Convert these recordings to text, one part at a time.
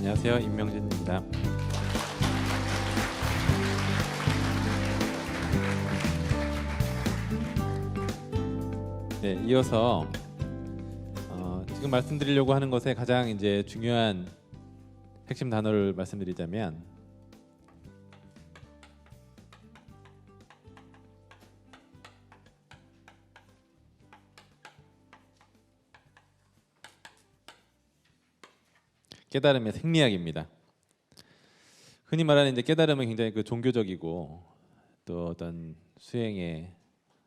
안녕하세요. 임명진입니다. 네, 이어서 지금 말씀드리려고 하는 것에 가장 이제 중요한 핵심 단어를 말씀드리자면 깨달음의 생리학입니다. 흔히 말하는 이제 깨달음은 굉장히 종교적이고 또 어떤 수행의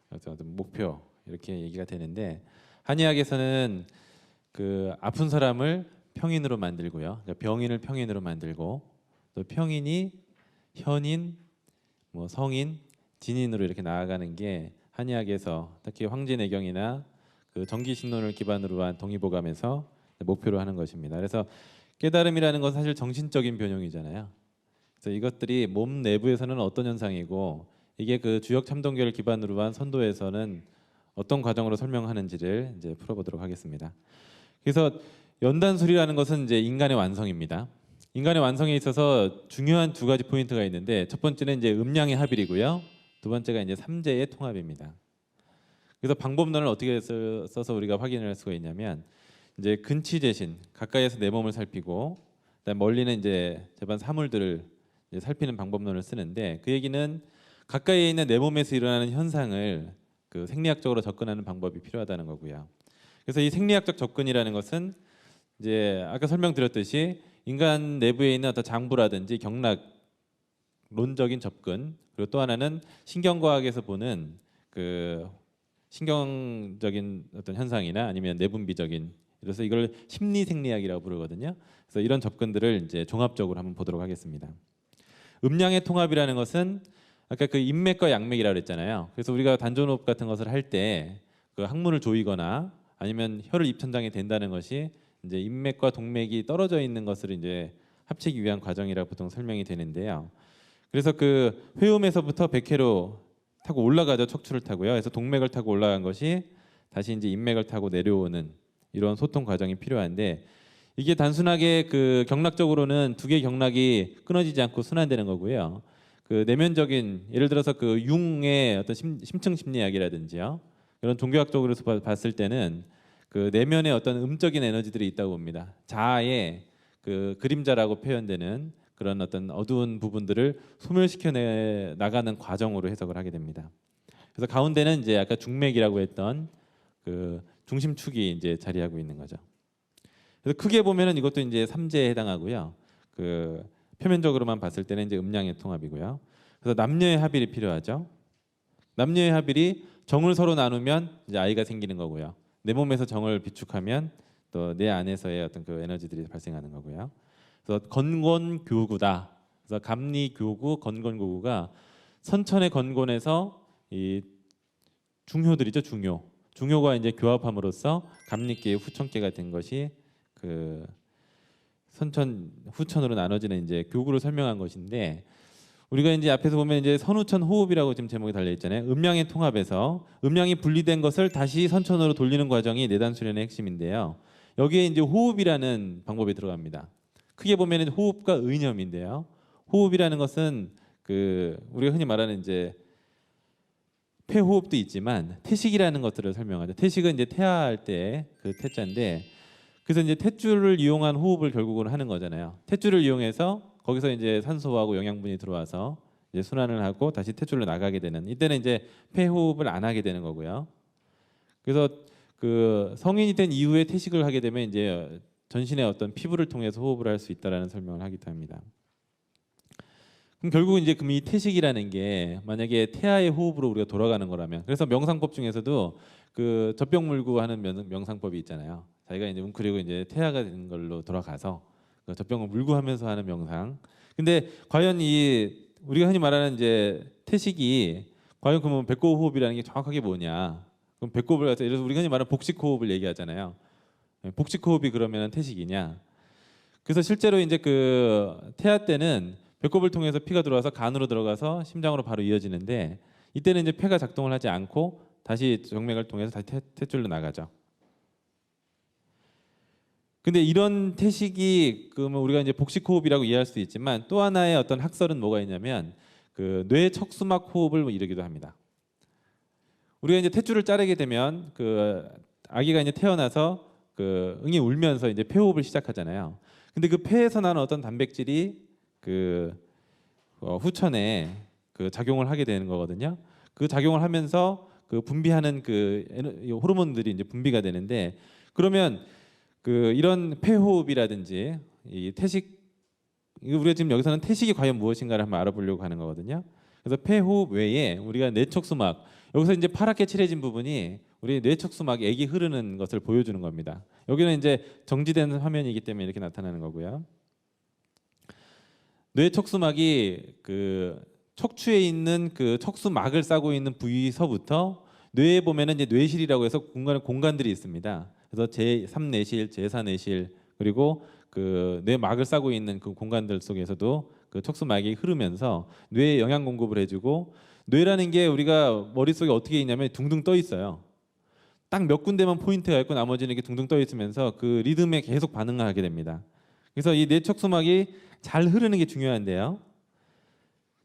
어떤 목표 이렇게 얘기가 되는데, 한의학에서는 아픈 사람을 평인으로 만들고요, 그러니까 병인을 평인으로 만들고 또 평인이 현인, 성인, 진인으로 이렇게 나아가는 게 한의학에서 특히 황진애경이나 정기신론을 기반으로 한 동의보감에서 목표로 하는 것입니다. 그래서 깨달음이라는 것은 사실 정신적인 변형이잖아요. 그래서 이것들이 몸 내부에서는 어떤 현상이고 이게 주역 참동계를 기반으로 한 선도에서는 어떤 과정으로 설명하는지를 이제 풀어보도록 하겠습니다. 그래서 연단술이라는 것은 이제 인간의 완성입니다. 인간의 완성에 있어서 중요한 두 가지 포인트가 있는데, 첫 번째는 이제 음양의 합일이고요. 두 번째가 이제 삼재의 통합입니다. 그래서 방법론을 어떻게 써서 우리가 확인을 할 수가 있냐면, 이제 근치재신, 가까이에서 내 몸을 살피고 그다음 멀리는 이제 제반 사물들을 이제 살피는 방법론을 쓰는데, 그 얘기는 가까이에 있는 내 몸에서 일어나는 현상을 생리학적으로 접근하는 방법이 필요하다는 거고요. 그래서 이 생리학적 접근이라는 것은 이제 아까 설명드렸듯이 인간 내부에 있는 어떤 장부라든지 경락론적인 접근, 그리고 또 하나는 신경과학에서 보는 신경적인 어떤 현상이나 아니면 내분비적인, 그래서 이걸 심리생리학이라고 부르거든요. 그래서 이런 접근들을 이제 종합적으로 한번 보도록 하겠습니다. 음양의 통합이라는 것은 아까 인맥과 양맥이라고 그랬잖아요. 그래서 우리가 단전호흡 같은 것을 할 때 항문을 조이거나 아니면 혀를 입천장에 댄다는 것이 이제 인맥과 동맥이 떨어져 있는 것을 이제 합치기 위한 과정이라고 보통 설명이 되는데요. 그래서 회음에서부터 백회로 타고 올라가죠. 척추를 타고요. 그래서 동맥을 타고 올라간 것이 다시 이제 인맥을 타고 내려오는 이런 소통 과정이 필요한데, 이게 단순하게 경락적으로는 두 개의 경락이 끊어지지 않고 순환되는 거고요. 내면적인, 예를 들어서 융의 어떤 심층 심리학이라든지요, 이런 종교학적으로 봤을 때는 내면에 어떤 음적인 에너지들이 있다고 봅니다. 자아의 그림자라고 표현되는 그런 어떤 어두운 부분들을 소멸시켜 나가는 과정으로 해석을 하게 됩니다. 그래서 가운데는 이제 아까 중맥이라고 했던 중심축이 이제 자리하고 있는 거죠. 그래서 크게 보면은 이것도 이제 삼재에 해당하고요. 표면적으로만 봤을 때는 이제 음양의 통합이고요. 그래서 남녀의 합일이 필요하죠. 남녀의 합일이 정을 서로 나누면 이제 아이가 생기는 거고요. 내 몸에서 정을 비축하면 또 내 안에서의 어떤 에너지들이 발생하는 거고요. 그래서 건곤교구다. 그래서 감리교구, 건곤교구가 선천의 건곤에서 이 중효들이죠. 중효가 이제 교합함으로써 감리계의 후천계가 된 것이 선천 후천으로 나눠지는 이제 교구를 설명한 것인데, 우리가 이제 앞에서 보면 이제 선후천 호흡이라고 지금 제목이 달려 있잖아요. 음양의 통합에서 음양이 분리된 것을 다시 선천으로 돌리는 과정이 내단 수련의 핵심인데요. 여기에 이제 호흡이라는 방법이 들어갑니다. 크게 보면 호흡과 의념인데요. 호흡이라는 것은 우리가 흔히 말하는 이제 폐호흡도 있지만 태식이라는 것들을 설명하죠. 태식은 이제 태아할 때 태자인데, 그래서 이제 탯줄을 이용한 호흡을 결국은 하는 거잖아요. 탯줄을 이용해서 거기서 이제 산소하고 영양분이 들어와서 이제 순환을 하고 다시 탯줄로 나가게 되는, 이때는 이제 폐호흡을 안 하게 되는 거고요. 그래서 성인이 된 이후에 태식을 하게 되면 이제 전신의 어떤 피부를 통해서 호흡을 할 수 있다라는 설명을 하기도 합니다. 그럼 결국은 이제 이 태식이라는 게 만약에 태아의 호흡으로 우리가 돌아가는 거라면, 그래서 명상법 중에서도 젖병 물고 하는 명상법이 있잖아요. 자기가 이제 웅크리고 이제 태아가 되는 걸로 돌아가서 젖병을 물고 하면서 하는 명상. 근데 과연 우리가 흔히 말하는 이제 태식이 과연 그러면 배꼽 호흡이라는 게 정확하게 뭐냐? 그럼 배꼽을 해서, 예를 들어서 우리가 흔히 말하는 복식 호흡을 얘기하잖아요. 복식 호흡이 그러면 태식이냐? 그래서 실제로 이제 태아 때는 배꼽을 통해서 피가 들어와서 간으로 들어가서 심장으로 바로 이어지는데, 이때는 이제 폐가 작동을 하지 않고 다시 정맥을 통해서 다시 탯줄로 나가죠. 근데 이런 태식이 그러면 우리가 이제 복식 호흡이라고 이해할 수도 있지만 또 하나의 어떤 학설은 뭐가 있냐면 그 뇌 척수막 호흡을 이르기도 합니다. 우리가 이제 탯줄을 자르게 되면 그 아기가 이제 태어나서 그 응이 울면서 이제 폐호흡을 시작하잖아요. 근데 그 폐에서 나는 어떤 단백질이 그 후천에 그 작용을 하게 되는 거거든요. 그 작용을 하면서 그 분비하는 그 호르몬들이 이제 분비가 되는데 그러면 그 이런 폐호흡이라든지 이 태식 우리가 지금 여기서는 태식이 과연 무엇인가를 한번 알아보려고 하는 거거든요. 그래서 폐호흡 외에 우리가 뇌척수막 여기서 이제 파랗게 칠해진 부분이 우리 뇌척수막 액이 흐르는 것을 보여주는 겁니다. 여기는 이제 정지된 화면이기 때문에 이렇게 나타나는 거고요. 뇌척수막이 그 척추에 있는 그 척수막을 싸고 있는 부위서부터 뇌에 보면은 이제 뇌실이라고 해서 공간들이 있습니다. 그래서 제3뇌실, 제4뇌실 그리고 그 뇌막을 싸고 있는 그 공간들 속에서도 그 척수막이 흐르면서 뇌에 영양 공급을 해주고 뇌라는 게 우리가 머릿속에 어떻게 있냐면 둥둥 떠 있어요. 딱 몇 군데만 포인트가 있고 나머지는 이렇게 둥둥 떠 있으면서 그 리듬에 계속 반응을 하게 됩니다. 그래서 이 뇌척수막이 잘 흐르는 게 중요한데요.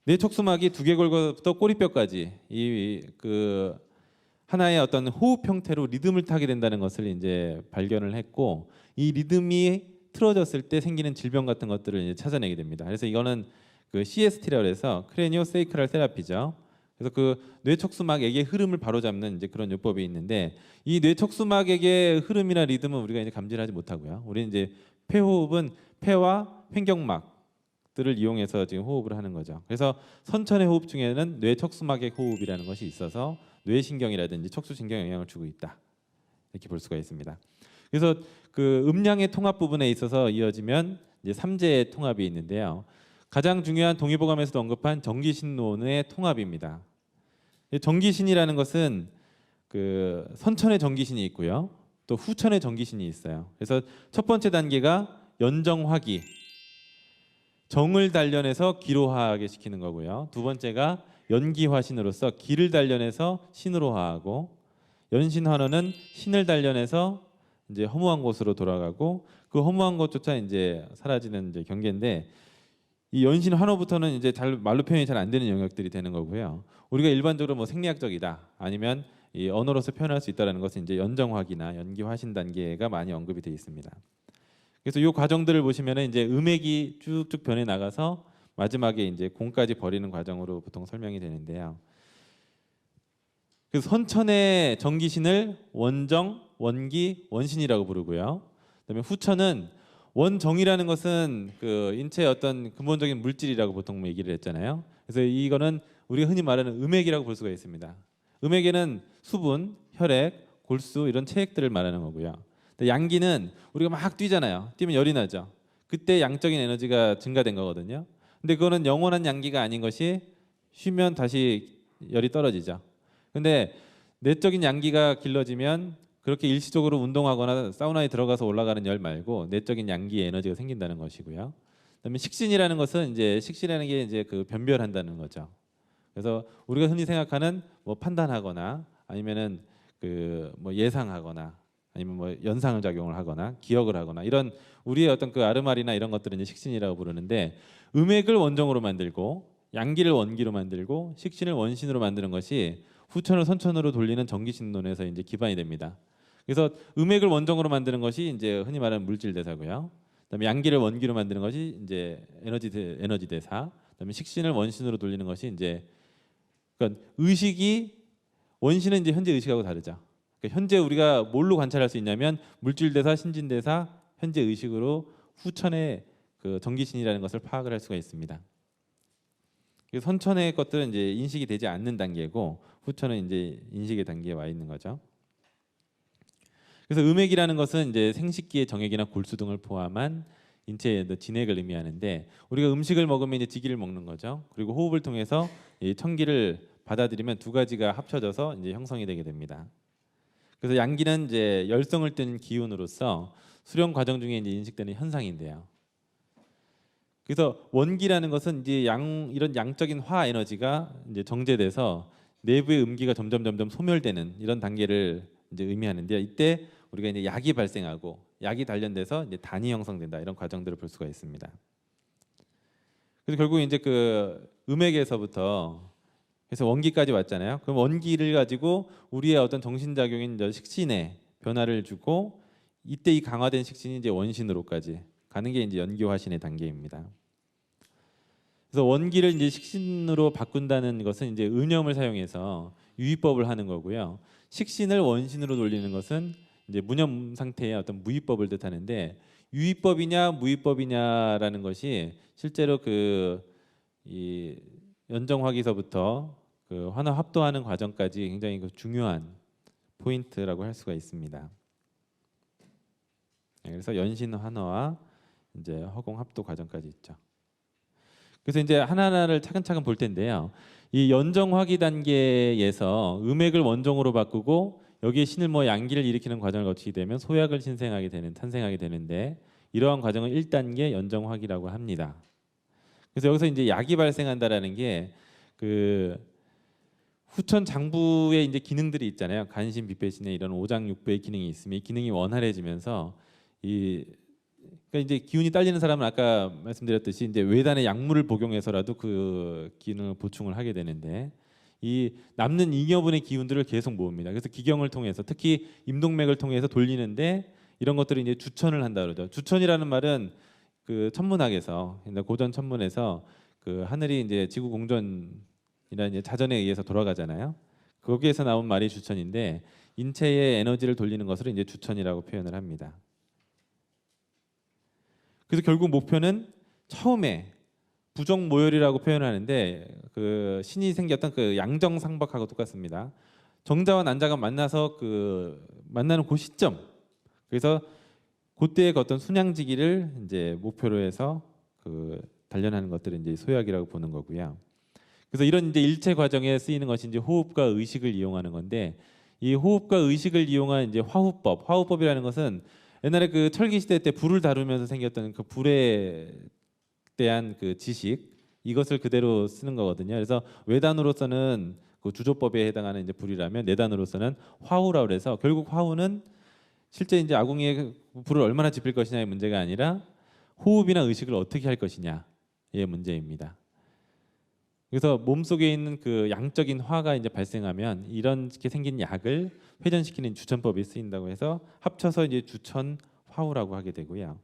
뇌척수막이 두개골부터 꼬리뼈까지 이 그 하나의 어떤 호흡 형태로 리듬을 타게 된다는 것을 이제 발견을 했고 이 리듬이 틀어졌을 때 생기는 질병 같은 것들을 이제 찾아내게 됩니다. 그래서 이거는 그 CST라고 해서 크레니오세이크랄 테라피죠. 그래서 그 뇌척수막액의 흐름을 바로잡는 이제 그런 요법이 있는데 이 뇌척수막액의 흐름이나 리듬은 우리가 이제 감지를 하지 못하고요. 우리는 이제 폐호흡은 폐와 횡격막들을 이용해서 지금 호흡을 하는 거죠. 그래서 선천의 호흡 중에는 뇌척수막액 호흡이라는 것이 있어서 뇌신경이라든지 척수신경에 영향을 주고 있다. 이렇게 볼 수가 있습니다. 그래서 그 음량의 통합 부분에 있어서 이어지면 이제 3제의 통합이 있는데요. 가장 중요한 동의보감에서도 언급한 정기신론의 통합입니다. 정기신이라는 것은 그 선천의 정기신이 있고요. 또 후천의 정기신이 있어요. 그래서 첫 번째 단계가 연정화기, 정을 단련해서 기로화하게 시키는 거고요. 두 번째가 연기화신으로서 기를 단련해서 신으로화하고 연신환원은 신을 단련해서 이제 허무한 곳으로 돌아가고 그 허무한 곳조차 이제 사라지는 이제 경계인데 이 연신 환호부터는 이제 잘 말로 표현이 잘 안 되는 영역들이 되는 거고요. 우리가 일반적으로 뭐 생리학적이다 아니면 이 언어로서 표현할 수 있다라는 것은 이제 연정화기나 연기화신 단계가 많이 언급이 되어 있습니다. 그래서 이 과정들을 보시면은 이제 음액이 쭉쭉 변해 나가서 마지막에 이제 공까지 버리는 과정으로 보통 설명이 되는데요. 그래서 선천의 정기신을 원정, 원기, 원신이라고 부르고요. 그다음에 후천은 원정이라는 것은 그 인체의 어떤 근본적인 물질이라고 보통 얘기를 했잖아요. 그래서 이거는 우리가 흔히 말하는 음액이라고 볼 수가 있습니다. 음액에는 수분, 혈액, 골수 이런 체액들을 말하는 거고요. 양기는 우리가 막 뛰잖아요. 뛰면 열이 나죠. 그때 양적인 에너지가 증가된 거거든요. 근데 그거는 영원한 양기가 아닌 것이 쉬면 다시 열이 떨어지죠. 근데 내적인 양기가 길러지면 그렇게 일시적으로 운동하거나 사우나에 들어가서 올라가는 열 말고 내적인 양기의 에너지가 생긴다는 것이고요. 그다음에 식신이라는 것은 이제 식신이라는 게 이제 그 변별한다는 거죠. 그래서 우리가 흔히 생각하는 뭐 판단하거나 아니면은 그 뭐 예상하거나 아니면 뭐 연상 작용을 하거나 기억을 하거나 이런 우리의 어떤 그 아르말이나 이런 것들은 이제 식신이라고 부르는데 음액을 원정으로 만들고 양기를 원기로 만들고 식신을 원신으로 만드는 것이 후천을 선천으로 돌리는 정기신론에서 이제 기반이 됩니다. 그래서 음액을 원정으로 만드는 것이 이제 흔히 말하는 물질 대사고요. 그다음에 양기를 원기로 만드는 것이 이제 에너지 대사. 그다음에 식신을 원신으로 돌리는 것이 이제 그러니까 의식이 원신은 이제 현재 의식하고 다르죠. 그러니까 현재 우리가 뭘로 관찰할 수 있냐면 물질 대사, 신진 대사, 현재 의식으로 후천의 그 정기신이라는 것을 파악을 할 수가 있습니다. 그래서 선천의 것들은 이제 인식이 되지 않는 단계고 후천은 이제 인식의 단계에 와 있는 거죠. 그래서 음액이라는 것은 이제 생식기의 정액이나 골수 등을 포함한 인체의 진액을 의미하는데 우리가 음식을 먹으면 이제 지기를 먹는 거죠. 그리고 호흡을 통해서 이 청기를 받아들이면 두 가지가 합쳐져서 이제 형성이 되게 됩니다. 그래서 양기는 이제 열성을 띨 기운으로서 수령 과정 중에 이제 인식되는 현상인데요. 그래서 원기라는 것은 이제 이런 양적인 화 에너지가 이제 정제돼서 내부의 음기가 점점 소멸되는 이런 단계를 이제 의미하는데요. 이때 우리가 이제 약이 발생하고 약이 단련돼서 이제 단이 형성된다 이런 과정들을 볼 수가 있습니다. 그래서 결국 이제 그 음액에서부터 그래서 원기까지 왔잖아요. 그럼 원기를 가지고 우리의 어떤 정신작용인 이제 식신에 변화를 주고 이때 이 강화된 식신이 이제 원신으로까지 가는 게 이제 연기화신의 단계입니다. 그래서 원기를 이제 식신으로 바꾼다는 것은 이제 은염을 사용해서 유의법을 하는 거고요. 식신을 원신으로 돌리는 것은 이제 무념 상태의 어떤 무의법을 뜻하는데 유의법이냐 무의법이냐라는 것이 실제로 그 이 연정화기서부터 그 환화 합도하는 과정까지 굉장히 그 중요한 포인트라고 할 수가 있습니다. 그래서 연신 환화와 이제 허공 합도 과정까지 있죠. 그래서 이제 하나하나를 차근차근 볼 텐데요. 이 연정화기 단계에서 음액을 원정으로 바꾸고 여기에 신을 뭐 양기를 일으키는 과정을 거치게 되면 소약을 탄생하게 되는데 이러한 과정을 1단계 연정화기라고 합니다. 그래서 여기서 이제 약이 발생한다라는 게 그 후천 장부의 이제 기능들이 있잖아요. 간신, 비배신의 이런 오장육부의 기능이 있으면 이 기능이 원활해지면서 이 그러니까 이제 기운이 딸리는 사람은 아까 말씀드렸듯이 이제 외단의 약물을 복용해서라도 그 기능을 보충을 하게 되는데 이 남는 잉여분의 기운들을 계속 모읍니다. 그래서 기경을 통해서 특히 임동맥을 통해서 돌리는데 이런 것들을 이제 주천을 한다 그러죠. 주천이라는 말은 그 천문학에서 고전 천문에서 그 하늘이 이제 지구 공전이라는 이제 자전에 의해서 돌아가잖아요. 거기에서 나온 말이 주천인데 인체의 에너지를 돌리는 것을 이제 주천이라고 표현을 합니다. 그래서 결국 목표는 처음에 부정모혈이라고 표현하는데 그 신이 생겼던 그 양정상박하고 똑같습니다. 정자와 난자가 만나서 그 만나는 그 시점. 그래서 그때의 어떤 순양지기를 이제 목표로 해서 그 단련하는 것들을 이제 소약이라고 보는 거고요. 그래서 이런 이제 일체 과정에 쓰이는 것이 이제 호흡과 의식을 이용하는 건데 이 호흡과 의식을 이용한 이제 화후법. 화후법이라는 것은 옛날에 그 철기 시대 때 불을 다루면서 생겼던 그 불에 대한 그 지식 이것을 그대로 쓰는 거거든요. 그래서 외단으로서는 그 주조법에 해당하는 이제 불이라면 내단으로서는 화후라 그래서 결국 화후는 실제 이제 아궁이에 불을 얼마나 지필 것이냐의 문제가 아니라 호흡이나 의식을 어떻게 할 것이냐의 문제입니다. 그래서 몸속에 있는 그 양적인 화가 이제 발생하면 이렇게 생긴 약을 회전시키는 주천법이 쓰인다고 해서 합쳐서 이제 주천 화후라고 하게 되고요.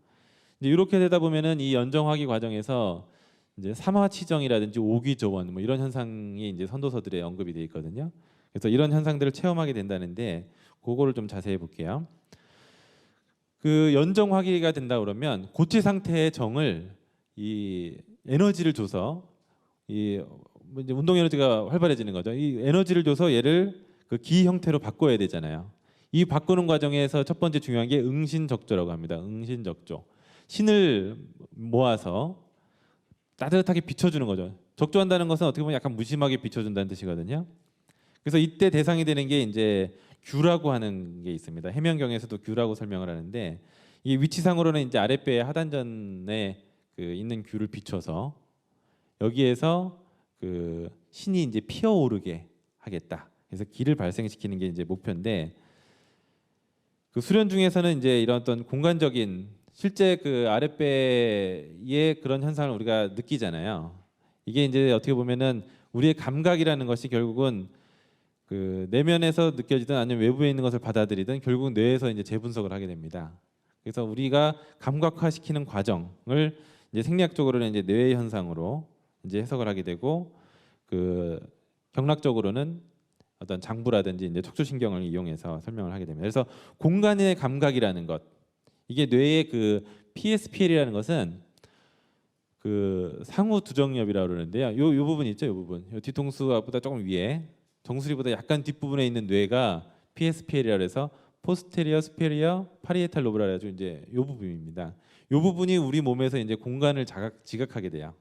이제 이렇게 되다 보면은 이 연정화기 과정에서 이제 삼화치정이라든지 오기조원 뭐 이런 현상이 이제 선도서들에 언급이 되어 있거든요. 그래서 이런 현상들을 체험하게 된다는데 그거를 좀 자세히 볼게요. 그 연정화기가 된다 그러면 고체 상태의 정을 이 에너지를 줘서 이 이제 운동 에너지가 활발해지는 거죠. 이 에너지를 줘서 얘를 그 기 형태로 바꿔야 되잖아요. 이 바꾸는 과정에서 첫 번째 중요한 게 응신적조라고 합니다. 응신적조. 신을 모아서 따뜻하게 비춰주는 거죠. 적조한다는 것은 어떻게 보면 약간 무심하게 비춰준다는 뜻이거든요. 그래서 이때 대상이 되는 게 이제 규라고 하는 게 있습니다. 해명경에서도 규라고 설명을 하는데 이 위치상으로는 이제 아랫배 하단전에 그 있는 규를 비춰서 여기에서 그 신이 이제 피어오르게 하겠다. 그래서 기를 발생시키는 게 이제 목표인데 그 수련 중에서는 이제 이런 어떤 공간적인 실제 그 아랫배의 그런 현상을 우리가 느끼잖아요. 이게 이제 어떻게 보면은 우리의 감각이라는 것이 결국은 그 내면에서 느껴지든 아니면 외부에 있는 것을 받아들이든 결국 뇌에서 이제 재분석을 하게 됩니다. 그래서 우리가 감각화시키는 과정을 이제 생리학적으로는 이제 뇌의 현상으로 이제 해석을 하게 되고 그 경락적으로는 어떤 장부라든지 이제 척추신경을 이용해서 설명을 하게 됩니다. 그래서 공간의 감각이라는 것 이게 뇌의 그 PSPL이라는 것은 그 상우 두정엽이라고 그러는데요. 요 부분 있죠, 요 부분. 요 뒤통수보다 조금 위에 정수리보다 약간 뒷부분에 있는 뇌가 PSPL이라고 해서 포스테리어 스페리어 파리에탈 로브라 해가지고 이제 요 부분입니다. 요 부분이 우리 몸에서 이제 공간을 지각하게 돼요.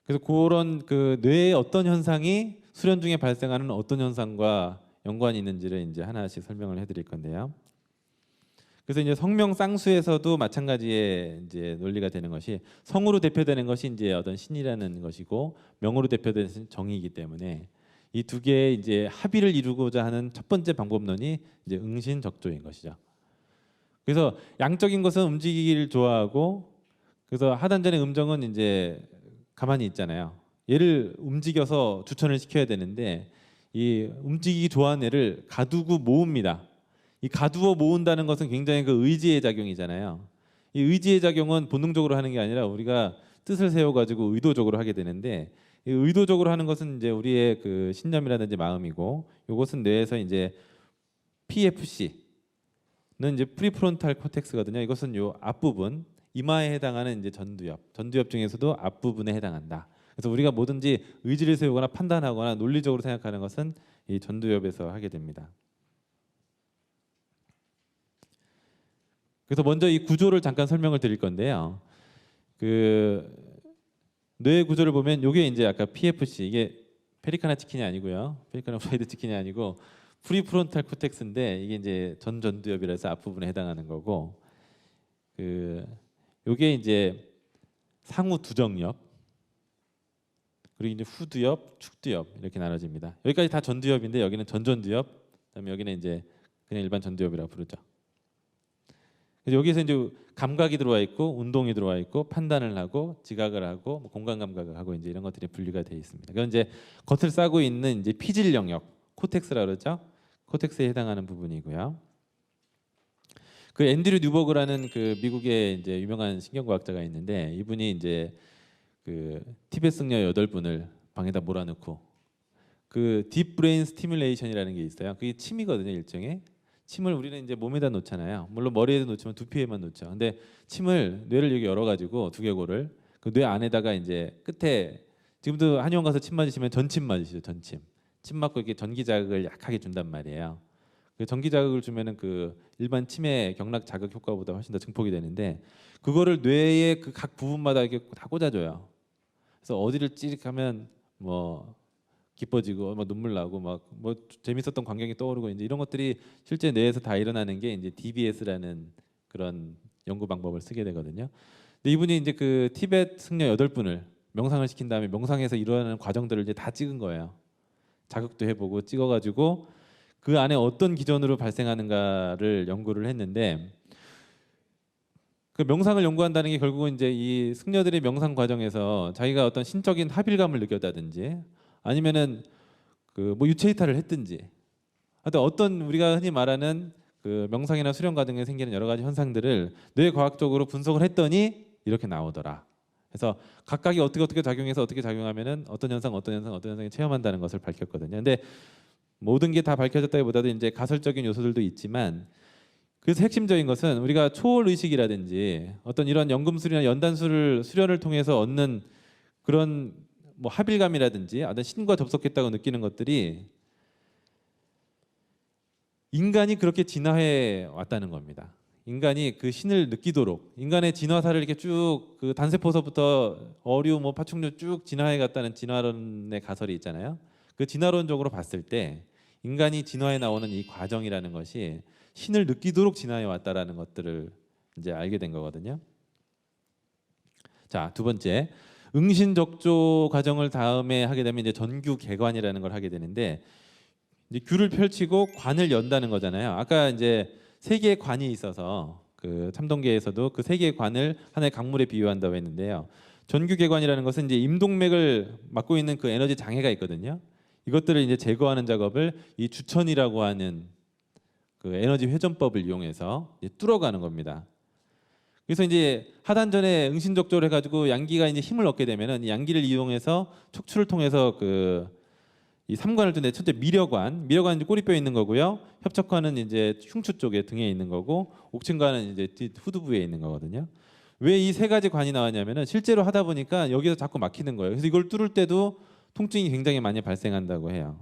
그래서 그런 그 뇌의 어떤 현상이 수련 중에 발생하는 어떤 현상과 연관이 있는지를 이제 하나씩 설명을 해드릴 건데요. 그래서 이제 성명 쌍수에서도 마찬가지의 이제 논리가 되는 것이 성으로 대표되는 것이 이제 어떤 신이라는 것이고 명으로 대표되는 정의이기 때문에 이 두 개의 이제 합의를 이루고자 하는 첫 번째 방법론이 이제 응신적조인 것이죠. 그래서 양적인 것은 움직이기를 좋아하고, 그래서 하단전의 음정은 이제 가만히 있잖아요. 얘를 움직여서 주천을 시켜야 되는데 이 움직이기 좋아하는 애를 가두고 모읍니다. 이 가두어 모은다는 것은 굉장히 그 의지의 작용이잖아요. 이 의지의 작용은 본능적으로 하는 게 아니라 우리가 뜻을 세워가지고 의도적으로 하게 되는데, 이 의도적으로 하는 것은 이제 우리의 그 신념이라든지 마음이고, 이것은 뇌에서 이제 PFC는 이제 프리프론탈 코텍스거든요. 이것은 요 앞부분 이마에 해당하는 이제 전두엽 중에서도 앞부분에 해당한다. 그래서 우리가 뭐든지 의지를 세우거나 판단하거나 논리적으로 생각하는 것은 이 전두엽에서 하게 됩니다. 그래서 먼저 이 구조를 잠깐 설명을 드릴 건데요. 그 뇌 구조를 보면 이게 이제 아까 PFC, 이게 페리카나 치킨이 아니고요. 페리카나 프라이드 치킨이 아니고 프리프론탈 코텍스인데, 이게 이제 전두엽이라서 앞부분에 해당하는 거고, 그 요게 이제 상우 두정엽, 그리고 이제 후두엽, 축두엽 이렇게 나눠집니다. 여기까지 다 전두엽인데 여기는 전전두엽, 그다음에 여기는 이제 그냥 일반 전두엽이라고 부르죠. 그래서 여기서 이제 감각이 들어와 있고 운동이 들어와 있고 판단을 하고 지각을 하고 뭐 공간 감각을 하고 이제 이런 것들이 분리가 되어 있습니다. 그건 이제 겉을 싸고 있는 이제 피질 영역, 코텍스라 그러죠. 코텍스에 해당하는 부분이고요. 그 앤드류 뉴버그라는 그 미국의 이제 유명한 신경과학자가 있는데, 이분이 이제 그 티베트 승려 8분을 방에다 몰아넣고 그 딥브레인 스티뮬레이션이라는 게 있어요. 그게 침이거든요, 일종의. 침을 우리는 이제 몸에다 놓잖아요. 물론 머리에도 놓지만 두피에만 놓죠. 근데 침을 뇌를 여기 열어가지고 두개골을 그 뇌 안에다가 이제 끝에, 지금도 한의원 가서 침 맞으시면 전침 맞으시죠. 전침. 침 맞고 이렇게 전기 자극을 약하게 준단 말이에요. 그 전기 자극을 주면은 그 일반 침의 경락 자극 효과보다 훨씬 더 증폭이 되는데, 그거를 뇌의 그 각 부분마다 이렇게 다 꽂아줘요. 그래서 어디를 찌릿하면 뭐 기뻐지고 막 눈물 나고 막 뭐 재밌었던 광경이 떠오르고, 이제 이런 것들이 실제 뇌에서 다 일어나는 게 이제 DBS라는 그런 연구 방법을 쓰게 되거든요. 근데 이분이 이제 그 티베트 승려 8분을 명상을 시킨 다음에 명상에서 일어나는 과정들을 이제 다 찍은 거예요. 자극도 해보고 찍어가지고 그 안에 어떤 기전으로 발생하는가를 연구를 했는데, 그 명상을 연구한다는 게 결국은 이제 이 승려들의 명상 과정에서 자기가 어떤 신적인 합일감을 느꼈다든지, 아니면은 그 뭐 유체 이탈을 했든지, 하여튼 어떤 우리가 흔히 말하는 그 명상이나 수련 과정에 생기는 여러 가지 현상들을 뇌과학적으로 분석을 했더니 이렇게 나오더라. 그래서 각각이 어떻게 작용해서 어떻게 작용하면은 어떤 현상이 체험한다는 것을 밝혔거든요. 근데 모든 게 다 밝혀졌다기보다도 이제 가설적인 요소들도 있지만, 그래서 핵심적인 것은 우리가 초월 의식이라든지 어떤 이런 연금술이나 연단술 수련을 통해서 얻는 그런 뭐 합일감이라든지 어떤 신과 접속했다고 느끼는 것들이 인간이 그렇게 진화해 왔다는 겁니다. 인간이 그 신을 느끼도록 인간의 진화사를 이렇게 쭉 그 단세포서부터 어류 뭐 파충류 쭉 진화해 갔다는 진화론의 가설이 있잖아요. 그 진화론적으로 봤을 때 인간이 진화해 나오는 이 과정이라는 것이 신을 느끼도록 진화해 왔다라는 것들을 이제 알게 된 거거든요. 자, 두 번째, 응신적조 과정을 다음에 하게 되면 이제 전규개관이라는 걸 하게 되는데, 이제 규를 펼치고 관을 연다는 거잖아요. 아까 이제 세 개의 관이 있어서 그 참동계에서도 그 세 개의 관을 하나의 강물에 비유한다고 했는데요. 전규개관이라는 것은 이제 임동맥을 막고 있는 그 에너지 장애가 있거든요. 이것들을 이제 제거하는 작업을 이 주천이라고 하는 그 에너지 회전법을 이용해서 이제 뚫어가는 겁니다. 그래서 이제 하단전에 응신적조를 해가지고 양기가 이제 힘을 얻게 되면은 이 양기를 이용해서 척추를 통해서 그 이 삼관을 뚫는데, 첫째 미려관은 이제 꼬리뼈에 있는 거고요. 협척관은 이제 흉추 쪽에 등에 있는 거고, 옥층관은 이제 뒤 후두부에 있는 거거든요. 왜 이 세 가지 관이 나왔냐면은 실제로 하다 보니까 여기서 자꾸 막히는 거예요. 그래서 이걸 뚫을 때도 통증이 굉장히 많이 발생한다고 해요.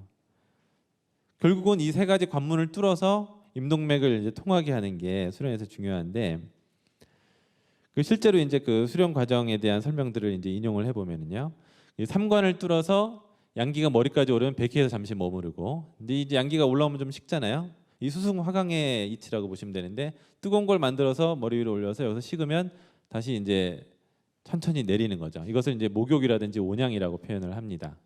결국은 이 세 가지 관문을 뚫어서 임동맥을 이제 통하게 하는 게 수련에서 중요한데, 그 실제로 이제 그 수련 과정에 대한 설명들을 이제 인용을 해보면은요, 이 삼관을 뚫어서 양기가 머리까지 오르면 백희에서 잠시 머무르고, 근데 이제 양기가 올라오면 좀 식잖아요. 이 수승 화강의 이치라고 보시면 되는데, 뜨거운 걸 만들어서 머리 위로 올려서 여기서 식으면 다시 이제 천천히 내리는 거죠. 이것을 이제 목욕이라든지 온양이라고 표현을 합니다.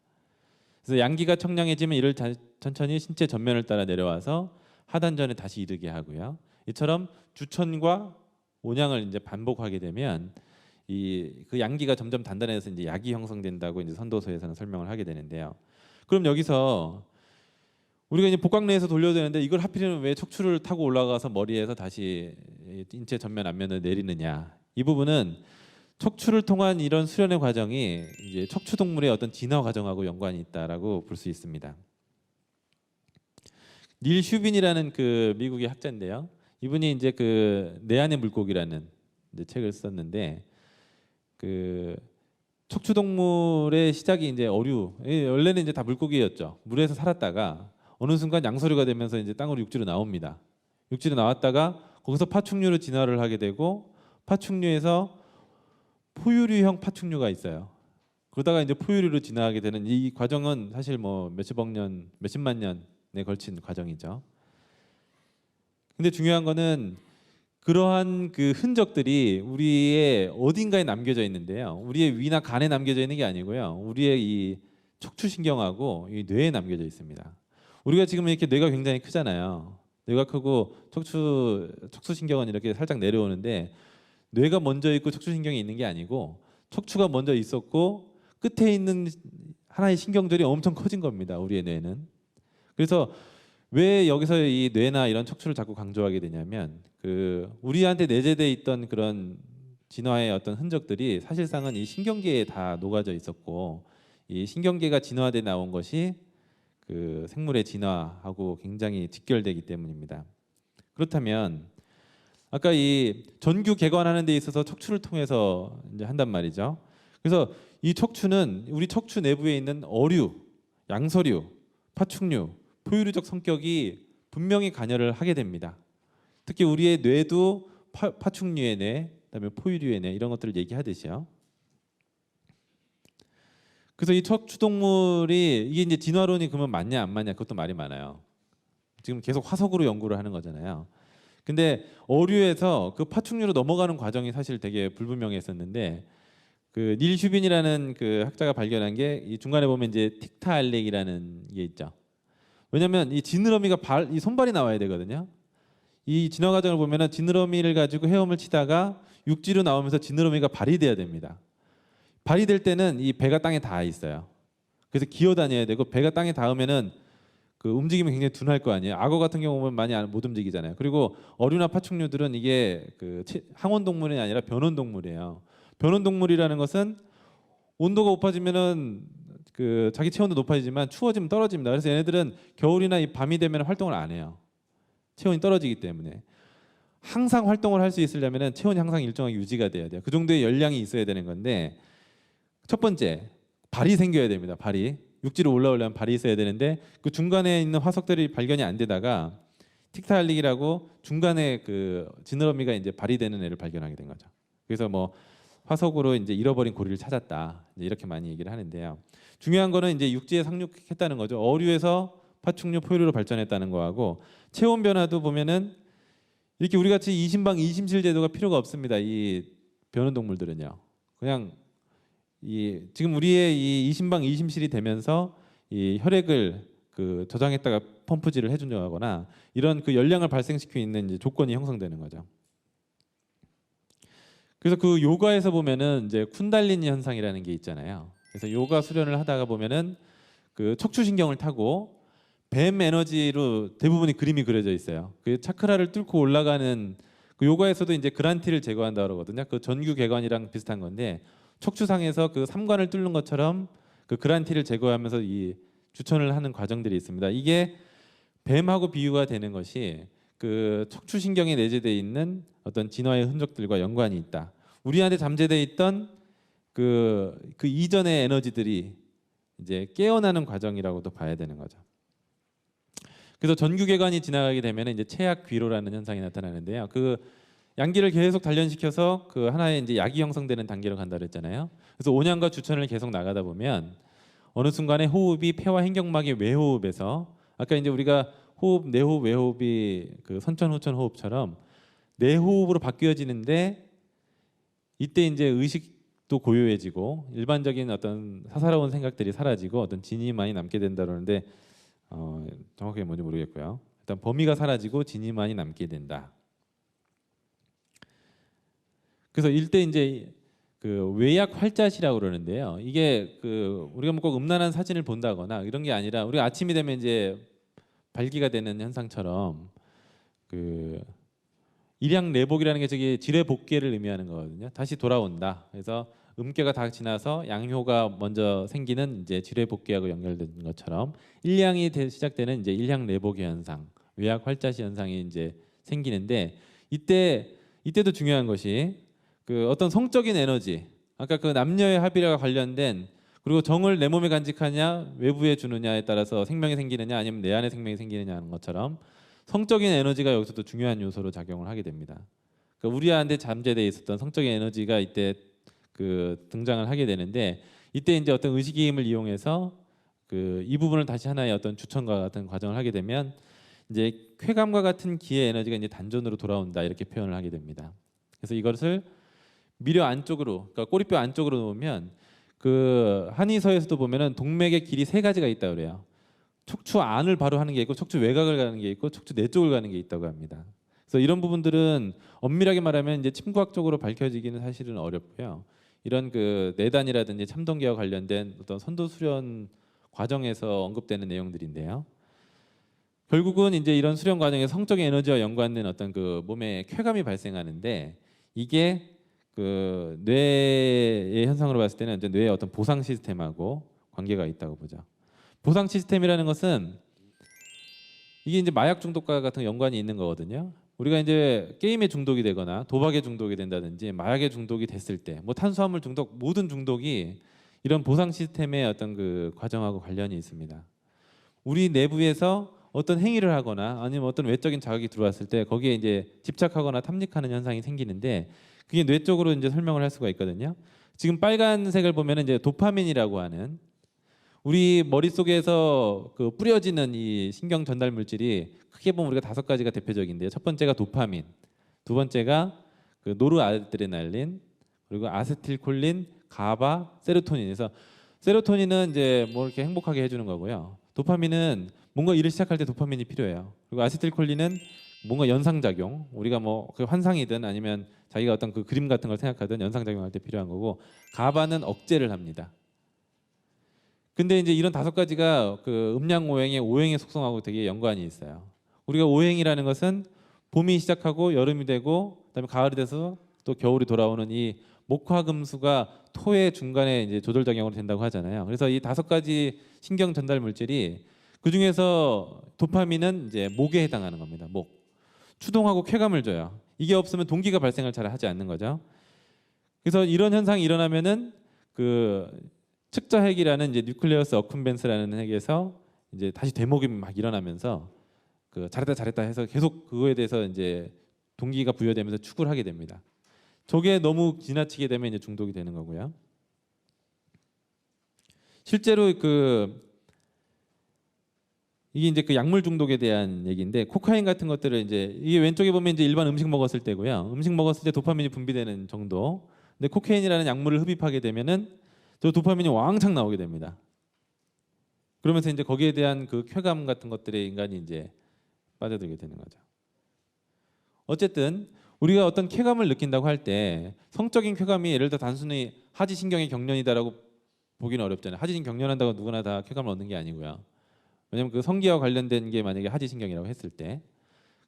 그래서 양기가 청량해지면 이를 천천히 신체 전면을 따라 내려와서 하단전에 다시 이르게 하고요. 이처럼 주천과 온양을 이제 반복하게 되면 이 그 양기가 점점 단단해서 이제 약이 형성된다고 이제 선도서에서는 설명을 하게 되는데요. 그럼 여기서 우리가 이제 복강내에서 돌려야 되는데 이걸 하필이면 왜 척추를 타고 올라가서 머리에서 다시 인체 전면 앞면을 내리느냐? 이 부분은 척추를 통한 이런 수련의 과정이 이제 척추 동물의 어떤 진화 과정하고 연관이 있다라고 볼 수 있습니다. 닐 슈빈이라는 그 미국의 학자인데요. 이분이 이제 그 내 안의 물고기라는 이제 책을 썼는데 그 척추 동물의 시작이 이제 어류. 원래는 이제 다 물고기였죠. 물에서 살았다가 어느 순간 양서류가 되면서 이제 땅으로 육지로 나옵니다. 육지로 나왔다가 거기서 파충류로 진화를 하게 되고 파충류에서 포유류형 파충류가 있어요. 그러다가 이제 포유류로 진화하게 되는 이 과정은 사실 뭐 몇십억 년, 몇십만 년에 걸친 과정이죠. 근데 중요한 거는 그러한 그 흔적들이 우리의 어딘가에 남겨져 있는데요. 우리의 위나 간에 남겨져 있는 게 아니고요. 우리의 이 척추신경하고 이 뇌에 남겨져 있습니다. 우리가 지금 이렇게 뇌가 굉장히 크잖아요. 뇌가 크고 척추신경은 이렇게 살짝 내려오는데 뇌가 먼저 있고 척추신경이 있는 게 아니고 척추가 먼저 있었고 끝에 있는 하나의 신경들이 엄청 커진 겁니다. 우리의 뇌는. 그래서 왜 여기서 이 뇌나 이런 척추를 자꾸 강조하게 되냐면 그 우리한테 내재돼 있던 그런 진화의 어떤 흔적들이 사실상은 이 신경계에 다 녹아져 있었고 이 신경계가 진화돼 나온 것이 그 생물의 진화하고 굉장히 직결되기 때문입니다. 그렇다면 아까 이 전규 개관하는 데 있어서 척추를 통해서 이제 한단 말이죠. 그래서 이 척추는 우리 척추 내부에 있는 어류, 양서류, 파충류, 포유류적 성격이 분명히 관여를 하게 됩니다. 특히 우리의 뇌도 파충류의 뇌, 그다음에 포유류의 뇌 이런 것들을 얘기하듯이요. 그래서 이 척추동물이 이게 이제 진화론이 그러면 맞냐 안 맞냐 그것도 말이 많아요. 지금 계속 화석으로 연구를 하는 거잖아요. 근데 어류에서 그 파충류로 넘어가는 과정이 사실 되게 불분명했었는데 그 닐 슈빈이라는 그 학자가 발견한 게 이 중간에 보면 이제 틱타알렉이라는 게 있죠. 왜냐하면 이 지느러미가 이 손발이 나와야 되거든요. 이 진화 과정을 보면은 지느러미를 가지고 헤엄을 치다가 육지로 나오면서 지느러미가 발이 돼야 됩니다. 발이 될 때는 이 배가 땅에 닿아 있어요. 그래서 기어 다녀야 되고 배가 땅에 닿으면은 그 움직임이 굉장히 둔할 거 아니에요. 악어 같은 경우는 많이 못 움직이잖아요. 그리고 어류나 파충류들은 이게 그 항온 동물이 아니라 변온 동물이에요. 변온 동물이라는 것은 온도가 높아지면은 그 자기 체온도 높아지지만 추워지면 떨어집니다. 그래서 얘네들은 겨울이나 이 밤이 되면 활동을 안 해요. 체온이 떨어지기 때문에 항상 활동을 할 수 있으려면 체온이 항상 일정하게 유지가 돼야 돼요. 그 정도의 열량이 있어야 되는 건데 첫 번째 발이 생겨야 됩니다. 발이 육지로 올라오려면 발이 있어야 되는데 그 중간에 있는 화석들이 발견이 안 되다가 틱타알릭이라고 중간에 그 지느러미가 이제 발이 되는 애를 발견하게 된 거죠. 그래서 뭐 화석으로 이제 잃어버린 고리를 찾았다 이렇게 많이 얘기를 하는데요. 중요한 거는 이제 육지에 상륙했다는 거죠. 어류에서 파충류, 포유류로 발전했다는 거하고 체온 변화도 보면은 이렇게 우리 같이 이신방 이심실 제도가 필요가 없습니다. 이 변온 동물들은요. 그냥 이 지금 우리의 이 이신방 이심실이 되면서 이 혈액을 그 저장했다가 펌프질을 해준다거나 이런 그 열량을 발생시키고 있는 이제 조건이 형성되는 거죠. 그래서 그 요가에서 보면은 이제 쿤달리니 현상이라는 게 있잖아요. 그래서 요가 수련을 하다가 보면은 그 척추신경을 타고 뱀 에너지로 대부분이 그림이 그려져 있어요. 그 차크라를 뚫고 올라가는 그 요가에서도 이제 그란티를 제거한다 그러거든요. 그 전규 개관이랑 비슷한 건데 척추상에서 그 삼관을 뚫는 것처럼 그 그란티를 제거하면서 이 주천을 하는 과정들이 있습니다. 이게 뱀하고 비유가 되는 것이 그 척추신경에 내재되어 있는 어떤 진화의 흔적들과 연관이 있다. 우리한테 잠재되어 있던 그 이전의 에너지들이 이제 깨어나는 과정이라고도 봐야 되는 거죠. 그래서 전규개관이 지나가게 되면 이제 체약 귀로라는 현상이 나타나는데요. 그 양기를 계속 단련시켜서 그 하나의 이제 약이 형성되는 단계로 간다 그랬잖아요. 그래서 온양과 주천을 계속 나가다 보면 어느 순간에 호흡이 폐와 행경막의 외호흡에서 아까 이제 우리가 호흡, 내호흡, 외호흡이 그 선천, 후천 호흡처럼 내호흡으로 바뀌어지는데 이때 이제 의식 고요해지고 일반적인 어떤 사사로운 생각들이 사라지고 어떤 진위만이 남게 된다 그러는데 정확하게 뭔지 모르겠고요. 일단 범위가 사라지고 진위만이 남게 된다. 그래서 일대 이제 그 외약 활자시라고 그러는데요. 이게 그 우리가 뭐 꼭 음란한 사진을 본다거나 이런 게 아니라 우리가 아침이 되면 이제 발기가 되는 현상처럼 그 일양내복이라는 게 저기 지뢰복귀를 의미하는 거거든요. 다시 돌아온다. 그래서 음계가 다 지나서 양효가 먼저 생기는 이제 지뢰복귀하고 연결된 것처럼 시작되는 이제 일양내복의 현상, 외약 활자시 현상이 이제 생기는데 이때도 중요한 것이 그 어떤 성적인 에너지, 아까 그 남녀의 합의와 관련된 그리고 정을 내 몸에 간직하냐 외부에 주느냐에 따라서 생명이 생기느냐 아니면 내 안에 생명이 생기느냐 하는 것처럼 성적인 에너지가 여기서도 중요한 요소로 작용을 하게 됩니다. 그러니까 우리한테 잠재되어 있었던 성적인 에너지가 이때 그 등장을 하게 되는데 이때 이제 어떤 의식의 힘을 이용해서 그 이 부분을 다시 하나의 어떤 주천과 같은 과정을 하게 되면 이제 쾌감과 같은 기의 에너지가 이제 단전으로 돌아온다 이렇게 표현을 하게 됩니다. 그래서 이것을 미려 안쪽으로, 그러니까 꼬리뼈 안쪽으로 놓으면 그 한의서에서도 보면은 동맥의 길이 세 가지가 있다 그래요. 척추 안을 바로 하는 게 있고 척추 외곽을 가는 게 있고 척추 내 쪽을 가는 게 있다고 합니다. 그래서 이런 부분들은 엄밀하게 말하면 이제 침구학적으로 밝혀지기는 사실은 어렵고요. 이런 그 내단이라든지 참동기와 관련된 어떤 선도 수련 과정에서 언급되는 내용들인데요. 결국은 이제 이런 수련 과정에 성적인 에너지와 연관된 어떤 그 몸의 쾌감이 발생하는데 이게 그 뇌의 현상으로 봤을 때는 이제 뇌의 어떤 보상 시스템하고 관계가 있다고 보죠. 보상 시스템이라는 것은 이게 이제 마약 중독과 같은 연관이 있는 거거든요. 우리가 이제 게임에 중독이 되거나 도박에 중독이 된다든지 마약에 중독이 됐을 때, 뭐 탄수화물 중독, 모든 중독이 이런 보상 시스템의 어떤 그 과정하고 관련이 있습니다. 우리 내부에서 어떤 행위를 하거나 아니면 어떤 외적인 자극이 들어왔을 때 거기에 이제 집착하거나 탐닉하는 현상이 생기는데 그게 뇌 쪽으로 이제 설명을 할 수가 있거든요. 지금 빨간색을 보면은 이제 도파민이라고 하는 우리 머릿속에서 그 뿌려지는 이 신경 전달 물질이 크게 보면 우리가 5가지가 대표적인데요. 첫 번째가 도파민, 두 번째가 그 노르아드레날린, 그리고 아세틸콜린, 가바, 세로토닌. 그래서 세로토닌은 이제 뭐 이렇게 행복하게 해주는 거고요. 도파민은 뭔가 일을 시작할 때 도파민이 필요해요. 그리고 아세틸콜린은 뭔가 연상작용, 우리가 뭐 그 환상이든 아니면 자기가 어떤 그 그림 같은 걸 생각하든 연상작용할 때 필요한 거고, 가바는 억제를 합니다. 근데 이제 이런 5가지가 그 음양오행의 오행의 속성하고 되게 연관이 있어요. 우리가 오행이라는 것은 봄이 시작하고 여름이 되고 그다음에 가을이 돼서 또 겨울이 돌아오는 이 목화금수가 토의 중간에 이제 조절작용으로 된다고 하잖아요. 그래서 이 5가지 신경 전달 물질이 그 중에서 도파민은 이제 목에 해당하는 겁니다. 목. 추동하고 쾌감을 줘요. 이게 없으면 동기가 발생을 잘 하지 않는 거죠. 그래서 이런 현상이 일어나면은 그 측자 핵이라는 이제 뉴클레어스 어쿰벤스라는 핵에서 이제 다시 대목이 막 일어나면서 그 잘했다 해서 계속 그거에 대해서 이제 동기가 부여되면서 축을 하게 됩니다. 저게 너무 지나치게 되면 이제 중독이 되는 거고요. 실제로 그 이게 이제 그 약물 중독에 대한 얘기인데 코카인 같은 것들을 이제 이게 왼쪽에 보면 이제 일반 음식 먹었을 때고요. 음식 먹었을 때 도파민이 분비되는 정도. 근데 코카인이라는 약물을 흡입하게 되면은 저 도파민이 왕창 나오게 됩니다. 그러면서 이제 거기에 대한 그 쾌감 같은 것들에 인간이 이제 빠져들게 되는 거죠. 어쨌든 우리가 어떤 쾌감을 느낀다고 할 때 성적인 쾌감이 예를 들어 단순히 하지신경의 경련이다라고 보기는 어렵잖아요. 하지신경 경련한다고 누구나 다 쾌감을 얻는 게 아니고요. 왜냐면 그 성기와 관련된 게 만약에 하지신경이라고 했을 때,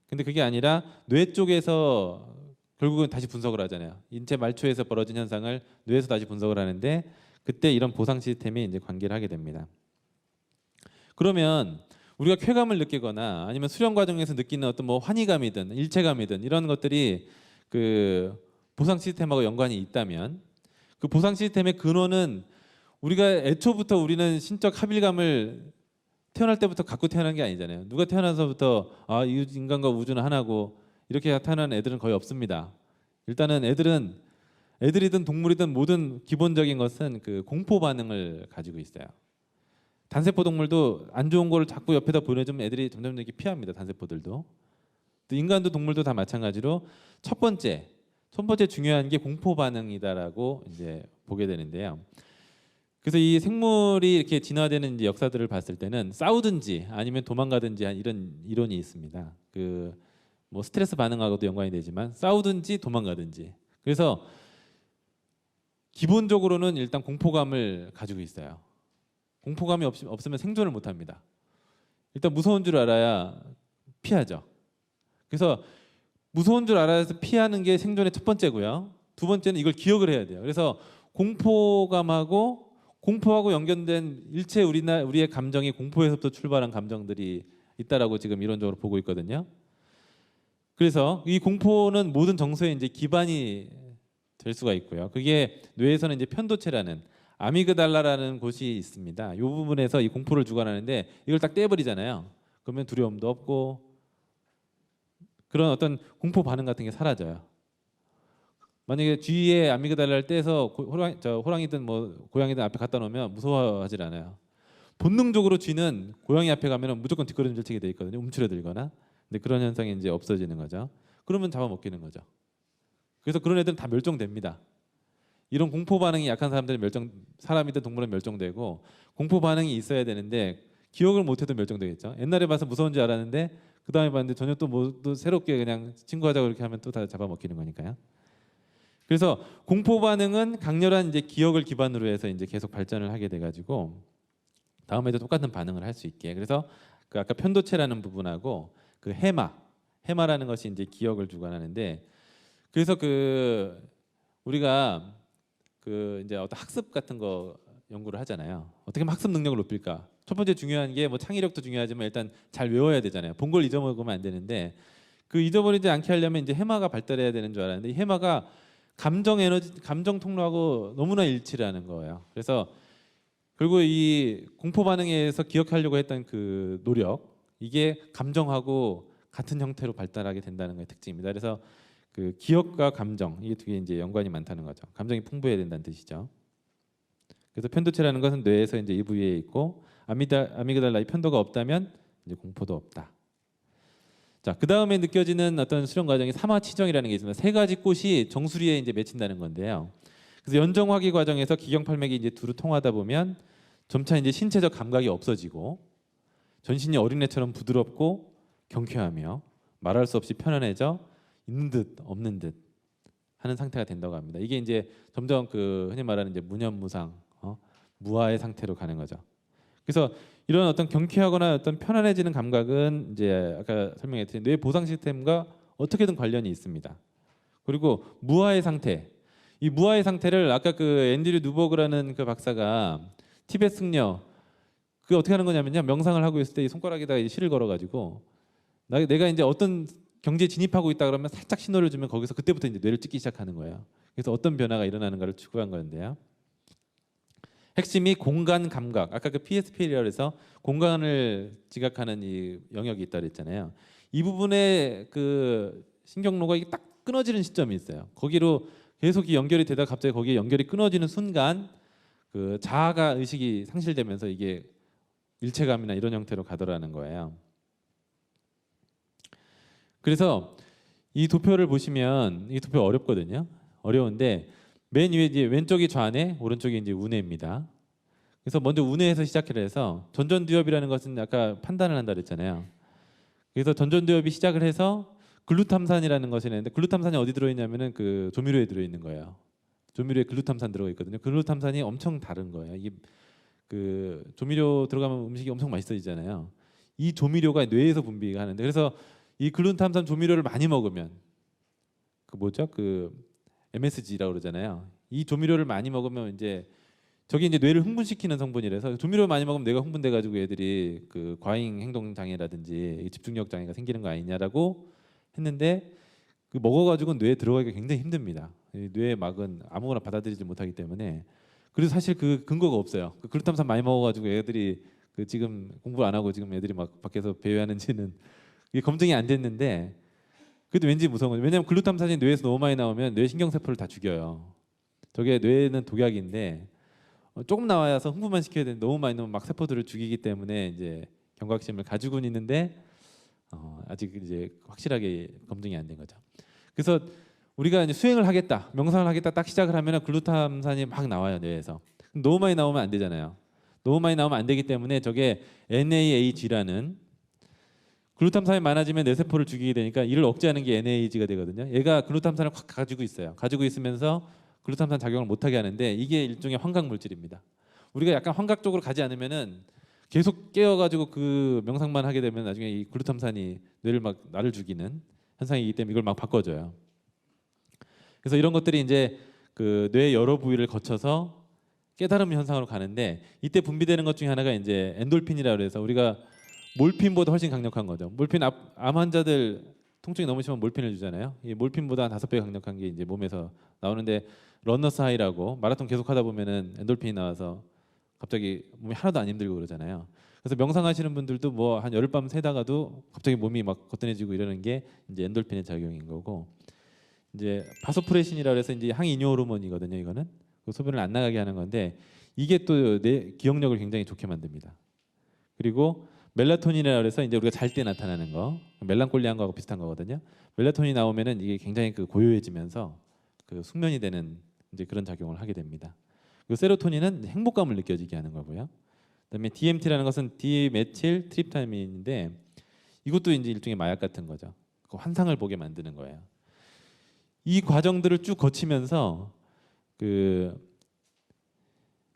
근데 그게 아니라 뇌 쪽에서 결국은 다시 분석을 하잖아요. 인체 말초에서 벌어진 현상을 뇌에서 다시 분석을 하는데 그때 이런 보상 시스템이 이제 관계를 하게 됩니다. 그러면 우리가 쾌감을 느끼거나 아니면 수련 과정에서 느끼는 어떤 뭐 환희감이든 일체감이든 이런 것들이 그 보상 시스템하고 연관이 있다면 그 보상 시스템의 근원은 우리가 애초부터 우리는 신적 합일감을 태어날 때부터 갖고 태어난 게 아니잖아요. 누가 태어나서부터 아, 이 인간과 우주는 하나고 이렇게 태어난 애들은 거의 없습니다. 일단은 애들이든 동물이든 모든 기본적인 것은 그 공포 반응을 가지고 있어요. 단세포 동물도 안 좋은 거를 자꾸 옆에다 보내주면 애들이 점점 이렇게 피합니다. 단세포들도. 또 인간도 동물도 다 마찬가지로 첫 번째 첫 번째 중요한 게 공포 반응이다라고 이제 보게 되는데요. 그래서 이 생물이 이렇게 진화되는 이제 역사들을 봤을 때는 싸우든지 아니면 도망가든지 이런 이론이 있습니다. 그 뭐 스트레스 반응하고도 연관이 되지만 싸우든지 도망가든지. 그래서 기본적으로는 일단 공포감을 가지고 있어요. 공포감이 없으면 생존을 못 합니다. 일단 무서운 줄 알아야 피하죠. 그래서 무서운 줄 알아서 피하는 게 생존의 첫 번째고요. 두 번째는 이걸 기억을 해야 돼요. 그래서 공포하고 연결된 일체 우리의 감정이 공포에서부터 출발한 감정들이 있다라고 지금 이론적으로 보고 있거든요. 그래서 이 공포는 모든 정서의 이제 기반이 될 수가 있고요. 그게 뇌에서는 이제 편도체라는 아미그달라라는 곳이 있습니다. 이 부분에서 이 공포를 주관하는데 이걸 딱 떼버리잖아요. 그러면 두려움도 없고 그런 어떤 공포 반응 같은 게 사라져요. 만약에 쥐의 아미그달라를 떼서 호랑이든 뭐 고양이든 앞에 갖다 놓으면 무서워하질 않아요. 본능적으로 쥐는 고양이 앞에 가면 무조건 뒷걸음질 치게 돼 있거든요. 움츠러들거나. 근데 그런 현상이 이제 없어지는 거죠. 그러면 잡아먹히는 거죠. 그래서 그런 애들은 다 멸종됩니다. 이런 공포 반응이 약한 사람들은 사람이든 동물은 멸종되고 공포 반응이 있어야 되는데 기억을 못해도 멸종되겠죠. 옛날에 봐서 무서운 줄 알았는데 그 다음에 봤는데 전혀 또 새롭게 그냥 친구하자고 이렇게 하면 또 다 잡아먹히는 거니까요. 그래서 공포 반응은 강렬한 이제 기억을 기반으로 해서 이제 계속 발전을 하게 돼가지고 다음에도 똑같은 반응을 할 수 있게. 그래서 그 아까 편도체라는 부분하고 그 해마라는 것이 이제 기억을 주관하는데 그래서 그 우리가 그 이제 어떤 학습 같은 거 연구를 하잖아요. 어떻게 하면 학습 능력을 높일까? 첫 번째 중요한 게 뭐 창의력도 중요하지만 일단 잘 외워야 되잖아요. 본 걸 잊어먹으면 안 되는데 그 잊어버리지 않게 하려면 이제 해마가 발달해야 되는 줄 알았는데 이 해마가 감정 통로하고 너무나 일치를 하는 거예요. 그래서 결국 이 공포 반응에 의해서 기억하려고 했던 그 노력 이게 감정하고 같은 형태로 발달하게 된다는 게 특징입니다. 그래서 그 기억과 감정 이게 두 개 이제 연관이 많다는 거죠. 감정이 풍부해야 된다는 뜻이죠. 그래서 편도체라는 것은 뇌에서 이제 이 부위에 있고 아미그달라의 편도가 없다면 이제 공포도 없다. 자, 그 다음에 느껴지는 어떤 수련 과정이 삼화치정이라는 게 있습니다. 세 가지 꽃이 정수리에 이제 맺힌다는 건데요. 그래서 연정화기 과정에서 기경팔맥이 이제 두루 통하다 보면 점차 이제 신체적 감각이 없어지고 전신이 어린애처럼 부드럽고 경쾌하며 말할 수 없이 편안해져 있는 듯 없는 듯 하는 상태가 된다고 합니다. 이게 이제 점점 그 흔히 말하는 이제 무념무상 무아의 상태로 가는 거죠. 그래서 이런 어떤 경쾌하거나 어떤 편안해지는 감각은 이제 아까 설명했듯이 뇌 보상 시스템과 어떻게든 관련이 있습니다. 그리고 무아의 상태, 이 무아의 상태를 아까 그 앤드류 누버그라는 그 박사가 티베트 승려 그 어떻게 하는 거냐면요, 명상을 하고 있을 때 이 손가락에다가 이 실을 걸어가지고 내가 이제 어떤 경지에 진입하고 있다 그러면 살짝 신호를 주면 거기서 그때부터 이제 뇌를 찍기 시작하는 거예요. 그래서 어떤 변화가 일어나는가를 추구한 건데요. 핵심이 공간 감각. 아까 그 PSP라고 해서 공간을 지각하는 이 영역이 있다 그랬잖아요. 이 부분에 그 신경로가 이게 딱 끊어지는 시점이 있어요. 거기로 계속 연결이 되다가 갑자기 거기에 연결이 끊어지는 순간 그 자아가 의식이 상실되면서 이게 일체감이나 이런 형태로 가더라는 거예요. 그래서 이 도표를 보시면 이 도표 어렵거든요. 어려운데 맨 위에 이제 왼쪽이 좌뇌, 오른쪽이 이제 우뇌입니다. 그래서 먼저 우뇌에서 시작을 해서 전전두엽이라는 것은 아까 판단을 한다 그랬잖아요. 그래서 전전두엽이 시작을 해서 글루탐산이라는 것이 있는데 글루탐산이 어디 들어있냐면은 그 조미료에 들어있는 거예요. 조미료에 글루탐산 들어가 있거든요. 글루탐산이 엄청 다른 거예요. 이게 그 조미료 들어가면 음식이 엄청 맛있어지잖아요. 이 조미료가 뇌에서 분비가 하는데 그래서 이 글루탐산 조미료를 많이 먹으면 그 뭐죠? 그 MSG라고 그러잖아요. 이 조미료를 많이 먹으면 이제 저게 이제 뇌를 흥분시키는 성분이라서 조미료 많이 먹으면 뇌가 흥분돼 가지고 애들이 그 과잉 행동 장애라든지 집중력 장애가 생기는 거 아니냐라고 했는데 그 먹어 가지고 뇌에 들어가기가 굉장히 힘듭니다. 뇌의 막은 아무거나 받아들이지 못하기 때문에 그래서 사실 그 근거가 없어요. 그 글루탐산 많이 먹어 가지고 애들이 그 지금 공부 안 하고 지금 애들이 막 밖에서 배회하는지는 이게 검증이 안 됐는데 그래도 왠지 무서운 거죠. 왜냐하면 글루탐산이 뇌에서 너무 많이 나오면 뇌 신경세포를 다 죽여요. 저게 뇌는 독약인데 조금 나와서 흥분만 시켜야 되는데 너무 많이 나오면 막 세포들을 죽이기 때문에 이제 경각심을 가지고는 있는데 아직 이제 확실하게 검증이 안 된 거죠. 그래서 우리가 이제 수행을 하겠다, 명상을 하겠다 딱 시작을 하면 글루탐산이 막 나와요, 뇌에서. 너무 많이 나오면 안 되잖아요. 너무 많이 나오면 안 되기 때문에 저게 NAAG라는 글루탐산이 많아지면 뇌세포를 죽이게 되니까 이를 억제하는 게 NAAG가 되거든요. 얘가 글루탐산을 확 가지고 있어요. 가지고 있으면서 글루탐산 작용을 못하게 하는데 이게 일종의 환각 물질입니다. 우리가 약간 환각 쪽으로 가지 않으면은 계속 깨어가지고 그 명상만 하게 되면 나중에 이 글루탐산이 뇌를 막 나를 죽이는 현상이기 때문에 이걸 막 바꿔줘요. 그래서 이런 것들이 이제 그 뇌 여러 부위를 거쳐서 깨달음 현상으로 가는데 이때 분비되는 것 중에 하나가 이제 엔돌핀이라고 해서 우리가 몰핀보다 훨씬 강력한 거죠. 몰핀 암 환자들 통증이 너무 심하면 몰핀을 주잖아요. 이 몰핀보다 한 5배 강력한 게 이제 몸에서 나오는데 러너스 하이라고 마라톤 계속 하다 보면은 엔돌핀이 나와서 갑자기 몸이 하나도 안 힘들고 그러잖아요. 그래서 명상하시는 분들도 뭐 한 열흘밤 새다가도 갑자기 몸이 막 거뜬해지고 이러는 게 이제 엔돌핀의 작용인 거고, 이제 바소프레신이라고 해서 이제 항이뇨 호르몬이거든요. 이거는 그 소변을 안 나가게 하는 건데 이게 또 내 기억력을 굉장히 좋게 만듭니다. 그리고 멜라토닌이라고 해서 이제 우리가 잘 때 나타나는 거, 멜랑콜리한 거하고 비슷한 거거든요. 멜라토닌이 나오면은 이게 굉장히 그 고요해지면서 그 숙면이 되는 이제 그런 작용을 하게 됩니다. 그리고 세로토닌은 행복감을 느껴지게 하는 거고요. 그다음에 DMT라는 것은 디메틸 트립타민인데 이것도 이제 일종의 마약 같은 거죠. 그 환상을 보게 만드는 거예요. 이 과정들을 쭉 거치면서 그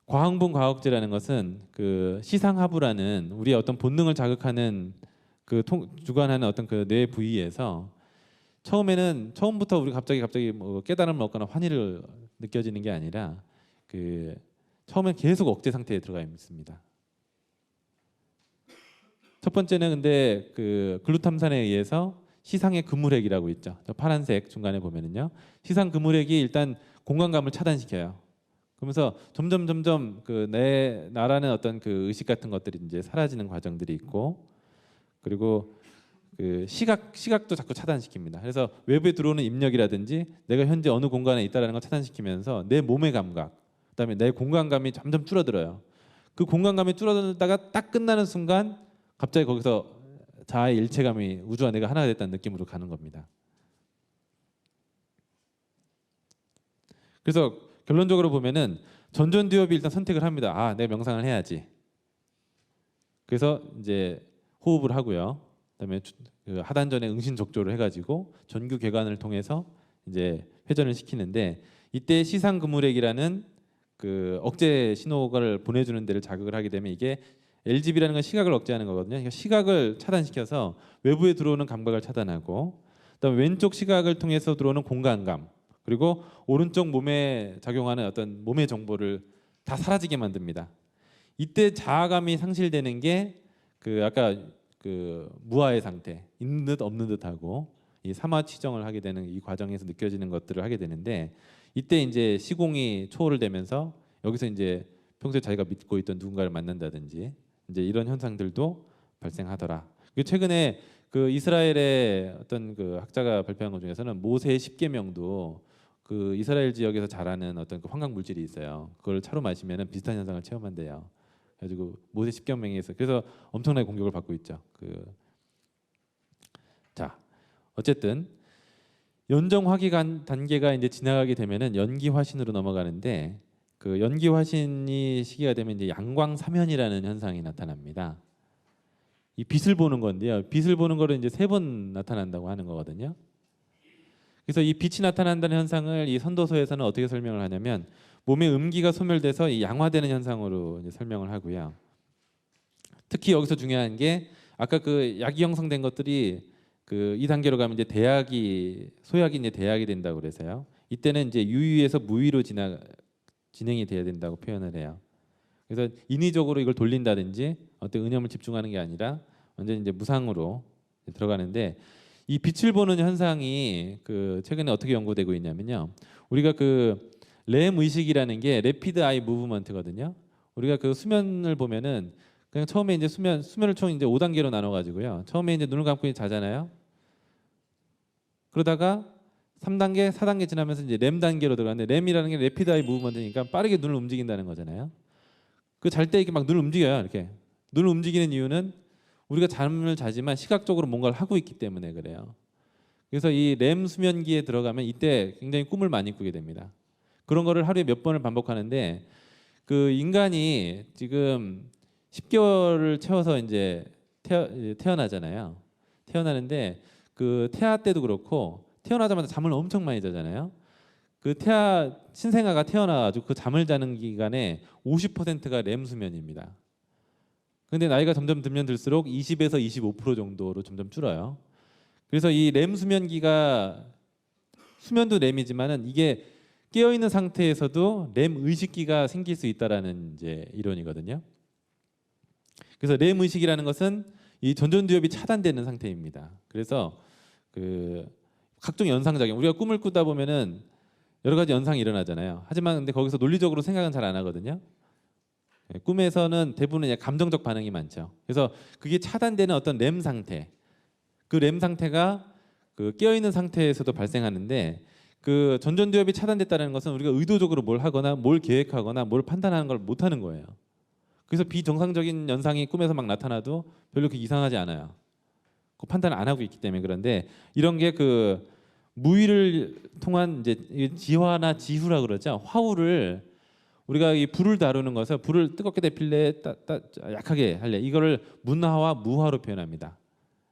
과황분 과학제라는 것은 그 시상하부라는 우리의 어떤 본능을 자극하는 그 주관하는 어떤 그 뇌 부위에서 처음부터 우리 갑자기 뭐 깨달음을 얻거나 환희를 느껴지는 게 아니라 그 처음엔 계속 억제 상태에 들어가 있습니다. 첫 번째는 근데 그 글루탐산에 의해서 시상의 그물핵이라고 있죠. 저 파란색 중간에 보면은요. 시상 그물핵이 일단 공간감을 차단시켜요. 그러면서 점점 그 내 나라는 어떤 그 의식 같은 것들이 이제 사라지는 과정들이 있고, 그리고 그 시각도 자꾸 차단시킵니다. 그래서 외부에 들어오는 입력이라든지 내가 현재 어느 공간에 있다라는 걸 차단시키면서 내 몸의 감각, 그다음에 내 공간감이 점점 줄어들어요. 그 공간감이 줄어들다가 딱 끝나는 순간 갑자기 거기서 자아의 일체감이 우주와 내가 하나가 됐다는 느낌으로 가는 겁니다. 그래서 결론적으로 보면은 전전두엽이 일단 선택을 합니다. 아, 내가 명상을 해야지. 그래서 이제 호흡을 하고요. 그다음에 그 하단전에 응신적조를 해가지고 전규궤관을 통해서 이제 회전을 시키는데 이때 시상그물액이라는 그 억제 신호를 보내주는 데를 자극을 하게 되면 이게 LGB라는 건 시각을 억제하는 거거든요. 그러니까 시각을 차단시켜서 외부에 들어오는 감각을 차단하고, 그다음에 왼쪽 시각을 통해서 들어오는 공간감, 그리고 오른쪽 몸에 작용하는 어떤 몸의 정보를 다 사라지게 만듭니다. 이때 자아감이 상실되는 게 그 아까 그 무아의 상태, 있는 듯 없는 듯하고 이 삼화치정을 하게 되는 이 과정에서 느껴지는 것들을 하게 되는데, 이때 이제 시공이 초월을 되면서 여기서 이제 평소에 자기가 믿고 있던 누군가를 만난다든지 이제 이런 현상들도 발생하더라. 그리고 최근에 그 이스라엘의 어떤 그 학자가 발표한 것 중에서는 모세의 10계명도 그 이스라엘 지역에서 자라는 어떤 그 환각 물질이 있어요. 그걸 차로 마시면은 비슷한 현상을 체험한대요. 그래가지고 모세 10계명에서 그래서 엄청나게 공격을 받고 있죠. 자, 어쨌든 연정 화기관 단계가 이제 지나가게 되면은 연기 화신으로 넘어가는데, 그 연기 화신이 시기가 되면 이제 양광 사면이라는 현상이 나타납니다. 이 빛을 보는 건데요. 빛을 보는 거를 이제 3번 나타난다고 하는 거거든요. 그래서 이 빛이 나타난다는 현상을 이 선도서에서는 어떻게 설명을 하냐면 몸의 음기가 소멸돼서 이 양화되는 현상으로 이제 설명을 하고요. 특히 여기서 중요한 게 아까 그 약이 형성된 것들이 그 2단계로 가면 이제 대약이 소약이 이제 대약이 된다고 그래서요. 이때는 이제 유유에서 무유로 진행이 돼야 된다고 표현을 해요. 그래서 인위적으로 이걸 돌린다든지 어떤 의념을 집중하는 게 아니라 완전 이제 무상으로 들어가는데, 이 빛을 보는 현상이 그 최근에 어떻게 연구되고 있냐면요. 우리가 그 렘 의식이라는 게 래피드 아이 무브먼트거든요. 우리가 그 수면을 보면은 그냥 처음에 이제 수면을 총 이제 5단계로 나눠 가지고요. 처음에 이제 눈을 감고 자잖아요. 그러다가 3단계, 4단계 지나면서 이제 렘 단계로 들어가는데, 렘이라는 게 래피드 아이 무브먼트니까 빠르게 눈을 움직인다는 거잖아요. 그 잘 때 이렇게 막 눈을 움직여요. 이렇게 눈을 움직이는 이유는 우리가 잠을 자지만 시각적으로 뭔가를 하고 있기 때문에 그래요. 그래서 이 렘 수면기에 들어가면 이때 굉장히 꿈을 많이 꾸게 됩니다. 그런 거를 하루에 몇 번을 반복하는데 그 인간이 지금 10개월을 채워서 이제 태어나잖아요. 태어나는데 그 태아 때도 그렇고 태어나자마자 잠을 엄청 많이 자잖아요. 그 태아 신생아가 태어나가지고 그 잠을 자는 기간에 50%가 렘 수면입니다. 근데 나이가 점점 들면 들수록 20에서 25% 정도로 점점 줄어요. 그래서 이 렘 수면기가 수면도 렘이지만은 이게 깨어 있는 상태에서도 렘 의식기가 생길 수 있다라는 이제 이론이거든요. 그래서 렘 의식이라는 것은 이 전전두엽이 차단되는 상태입니다. 그래서 그 각종 연상작용, 우리가 꿈을 꾸다 보면은 여러 가지 연상이 일어나잖아요. 하지만 근데 거기서 논리적으로 생각은 잘 안 하거든요. 꿈에서는 대부분 감정적 반응이 많죠. 그래서 그게 차단되는 어떤 렘 상태, 그 렘 상태가 그 깨어 있는 상태에서도 발생하는데 그 전전두엽이 차단됐다는 것은 우리가 의도적으로 뭘 하거나 뭘 계획하거나 뭘 판단하는 걸 못 하는 거예요. 그래서 비정상적인 연상이 꿈에서 막 나타나도 별로 그렇게 이상하지 않아요. 그 판단을 안 하고 있기 때문에. 그런데 이런 게 그 무의를 통한 이제 지화나 지후라 그러죠. 화우를 우리가 이 불을 다루는 것을 불을 뜨겁게 데필래 약하게 할래 이거를 문화와 무화로 표현합니다.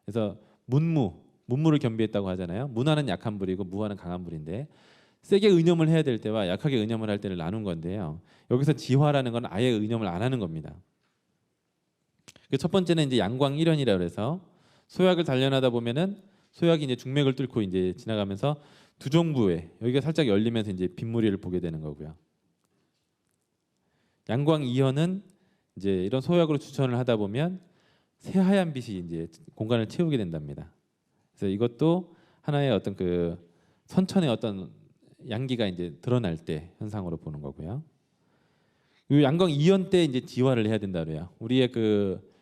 그래서 문무를 겸비했다고 하잖아요. 문화는 약한 불이고 무화는 강한 불인데 세게 의념을 해야 될 때와 약하게 의념을 할 때를 나눈 건데요. 여기서 지화라는 건 아예 의념을 안 하는 겁니다. 첫 번째는 이제 양광일현이라고 해서 소약을 단련하다 보면은 소약이 이제 중맥을 뚫고 이제 지나가면서 두정부에 여기가 살짝 열리면서 이제 빗무리를 보게 되는 거고요. 양광이현은 이제 이런 소약으로 추천을 하다 보면 새하얀 빛이 이제 공간을 채우게 된답니다. 그래서 이것도 하나의 어떤 그 선천의 어떤 양기가 이제 드러날 때 현상으로 보는 거고요. 이 양광 이현 때 이제 지화를 해야 된다 그래요. 우리의 그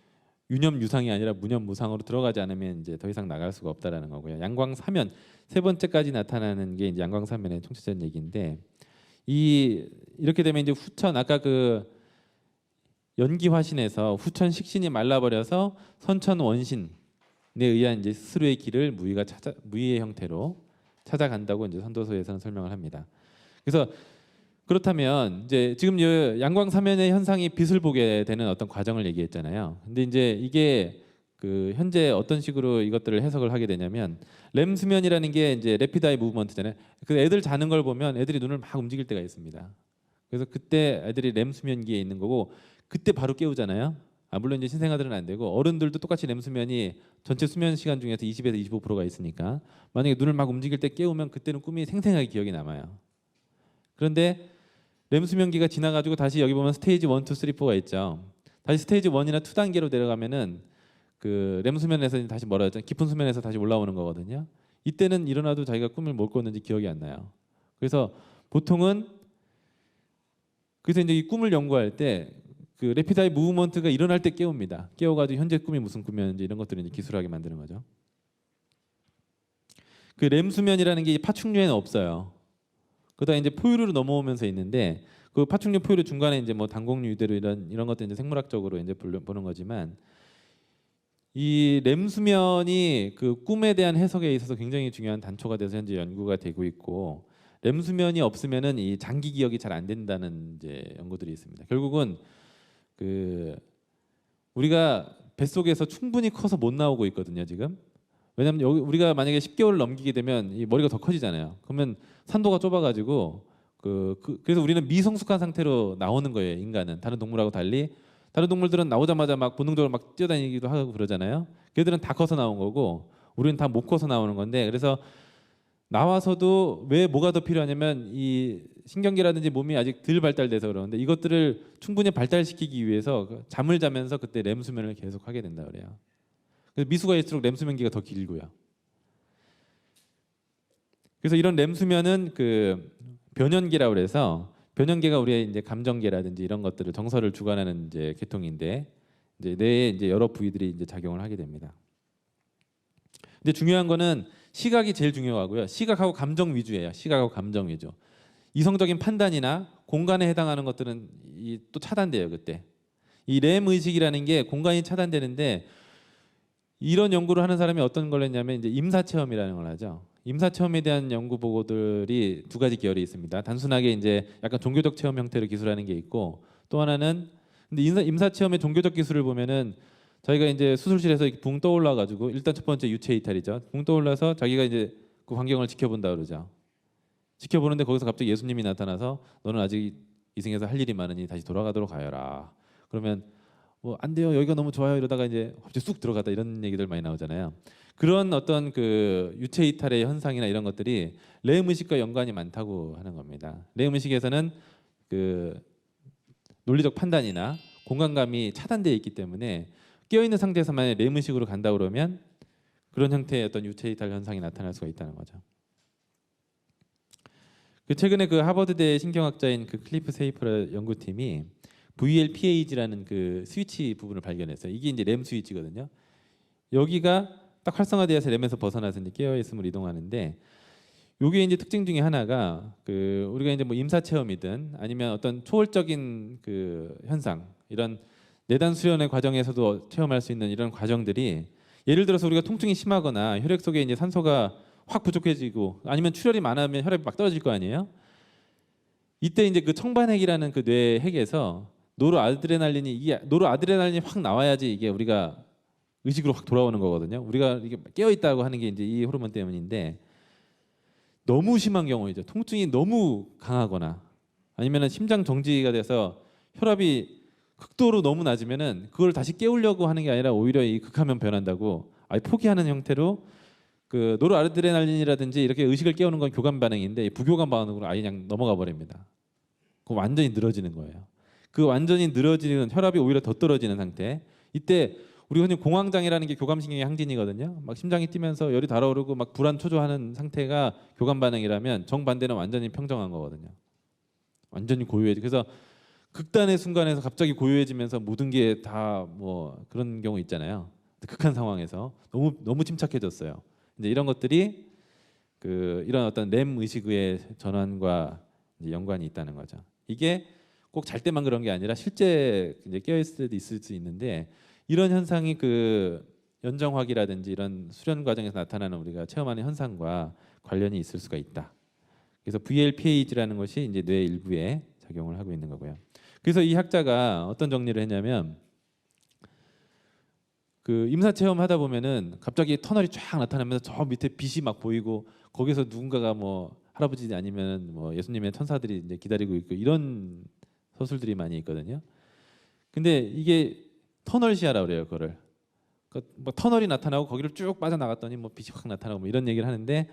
유념 유상이 아니라 무념 무상으로 들어가지 않으면 이제 더 이상 나갈 수가 없다라는 거고요. 양광 사면 세 번째까지 나타나는 게 이제 양광 사면의 총체적인 얘기인데 이렇게 되면 이제 후천 아까 그 연기 화신에서 후천 식신이 말라버려서 선천 원신에 의한 이제 스스로의 길을 무의의 형태로 찾아간다고 이제 선도서에서는 설명을 합니다. 그래서 그렇다면 이제 지금 양광 사면의 현상이 빛을 보게 되는 어떤 과정을 얘기했잖아요. 근데 이제 이게 그 현재 어떤 식으로 이것들을 해석을 하게 되냐면 렘 수면이라는 게 이제 래피드 아이 무브먼트잖아요. 그 애들 자는 걸 보면 애들이 눈을 막 움직일 때가 있습니다. 그래서 그때 애들이 렘 수면기에 있는 거고 그때 바로 깨우잖아요. 물론 이제 신생아들은 안 되고 어른들도 똑같이 렘 수면이 전체 수면 시간 중에서 20에서 25%가 있으니까 만약에 눈을 막 움직일 때 깨우면 그때는 꿈이 생생하게 기억이 남아요. 그런데 렘 수면기가 지나가지고 다시 여기 보면 스테이지 1, 2, 3, 4가 있죠. 다시 스테이지 1이나 2 단계로 내려가면은 그 렘 수면에서 다시 뭐라 했죠? 깊은 수면에서 다시 올라오는 거거든요. 이때는 일어나도 자기가 꿈을 뭘 꿨는지 기억이 안 나요. 그래서 보통은 그래서 이제 이 꿈을 연구할 때 그 래피드 아이 무브먼트가 일어날 때 깨웁니다. 깨워가지고 현재 꿈이 무슨 꿈이었는지 이런 것들을 이제 기술하게 만드는 거죠. 그 렘 수면이라는 게 파충류에는 없어요. 그러다 이제 포유류로 넘어오면서 있는데 그 파충류 포유류 중간에 이제 뭐 단공류 유대류 이런 것도 이제 생물학적으로 이제 보는 거지만 이 렘 수면이 그 꿈에 대한 해석에 있어서 굉장히 중요한 단초가 돼서 현재 연구가 되고 있고 렘 수면이 없으면은 이 장기 기억이 잘 안 된다는 이제 연구들이 있습니다. 결국은 그 우리가 뱃속에서 충분히 커서 못 나오고 있거든요 지금. 왜냐하면 여기 우리가 만약에 10개월을 넘기게 되면 이 머리가 더 커지잖아요. 그러면 산도가 좁아가지고 그래서 우리는 미성숙한 상태로 나오는 거예요. 인간은 다른 동물하고 달리 다른 동물들은 나오자마자 막 본능적으로 막 뛰어다니기도 하고 그러잖아요. 걔들은 다 커서 나온 거고 우리는 다 못 커서 나오는 건데 그래서 나와서도 왜 뭐가 더 필요하냐면 이 신경계라든지 몸이 아직 덜 발달돼서 그러는데 이것들을 충분히 발달시키기 위해서 잠을 자면서 그때 렘 수면을 계속 하게 된다 그래요. 그래서 미수가 있을수록 렘 수면기가 더 길고요. 그래서 이런 렘 수면은 그 변연계라고 그래서 변연계가 우리의 이제 감정계라든지 이런 것들을 정서를 주관하는 이제 계통인데 이제 뇌에 이제 여러 부위들이 이제 작용을 하게 됩니다. 근데 중요한 거는 시각이 제일 중요하고요. 시각하고 감정 위주예요. 시각하고 감정 위주. 이성적인 판단이나 공간에 해당하는 것들은 또 차단돼요. 그때 이 렘 의식이라는 게 공간이 차단되는데 이런 연구를 하는 사람이 어떤 걸 했냐면 이제 임사 체험이라는 걸 하죠. 임사 체험에 대한 연구 보고들이 두 가지 계열이 있습니다. 단순하게 이제 약간 종교적 체험 형태로 기술하는 게 있고, 또 하나는 근데 임사 체험의 종교적 기술을 보면은 저희가 이제 수술실에서 이렇게 붕 떠올라 가지고 일단 첫 번째 유체 이탈이죠. 붕 떠올라서 자기가 이제 그 광경을 지켜본다 그러죠. 지켜보는데 거기서 갑자기 예수님이 나타나서 너는 아직 이 생에서 할 일이 많으니 다시 돌아가도록 하여라. 그러면 뭐 안 돼요, 여기가 너무 좋아요 이러다가 이제 갑자기 쑥 들어가다 이런 얘기들 많이 나오잖아요. 그런 어떤 그 유체 이탈의 현상이나 이런 것들이 레임 의식과 연관이 많다고 하는 겁니다. 레임 의식에서는 그 논리적 판단이나 공간감이 차단되어 있기 때문에 깨어 있는 상태에서만 레임 의식으로 간다 그러면 그런 형태의 어떤 유체 이탈 현상이 나타날 수가 있다는 거죠. 그 최근에 그 하버드대 신경학자인 그 클리프 세이퍼 연구팀이 VLPAG라는 그 스위치 부분을 발견했어요. 이게 이제 램 스위치거든요. 여기가 딱 활성화되어서 램에서 벗어나서 이제 깨어 있음으로 이동하는데, 요게 이제 특징 중에 하나가 그 우리가 이제 뭐 임사 체험이든 아니면 어떤 초월적인 그 현상, 이런 내단 수련의 과정에서도 체험할 수 있는 이런 과정들이, 예를 들어서 우리가 통증이 심하거나 혈액 속에 이제 산소가 확 부족해지고 아니면 출혈이 많으면 혈압이 막 떨어질 거 아니에요. 이때 이제 그 청반핵이라는 그 뇌 핵에서 노르아드레날린이 확 나와야지 이게 우리가 의식으로 확 돌아오는 거거든요. 우리가 이게 깨어 있다고 하는 게 이제 이 호르몬 때문인데, 너무 심한 경우이죠. 통증이 너무 강하거나 아니면은 심장 정지가 돼서 혈압이 극도로 너무 낮으면은 그걸 다시 깨우려고 하는 게 아니라 오히려 이 극하면 변한다고 아예 포기하는 형태로, 그 노르아드레날린이라든지 이렇게 의식을 깨우는 건 교감 반응인데 부교감 반응으로 아예 그냥 넘어가 버립니다. 그 완전히 늘어지는 거예요. 그 완전히 늘어지는 혈압이 오히려 더 떨어지는 상태. 이때 우리가 흔히 공황장애라는 게 교감신경의 항진이거든요. 막 심장이 뛰면서 열이 달아오르고 막 불안 초조하는 상태가 교감 반응이라면, 정반대는 완전히 평정한 거거든요. 완전히 고요해지. 그래서 극단의 순간에서 갑자기 고요해지면서 모든 게 다 뭐 그런 경우 있잖아요. 극한 상황에서 너무 침착해졌어요. 이제 이런 것들이 그 이런 어떤 램 의식의 전환과 이제 연관이 있다는 거죠. 이게 꼭 잘 때만 그런 게 아니라 실제 이제 깨어 있을 때도 있을 수 있는데, 이런 현상이 그 연정학이라든지 이런 수련 과정에서 나타나는 우리가 체험하는 현상과 관련이 있을 수가 있다. 그래서 VLPAG라는 것이 이제 뇌 일부에 작용을 하고 있는 거고요. 그래서 이 학자가 어떤 정리를 했냐면, 그 임사 체험 하다 보면은 갑자기 터널이 쫙 나타나면서 저 밑에 빛이 막 보이고 거기서 누군가가 뭐 할아버지 아니면 뭐 예수님의 천사들이 이제 기다리고 있고 이런 서술들이 많이 있거든요. 근데 이게 터널 시야라 그래요, 그거를. 뭐 터널이 나타나고 거기를 쭉 빠져나갔더니 뭐 빛이 확 나타나고 뭐 이런 얘기를 하는데,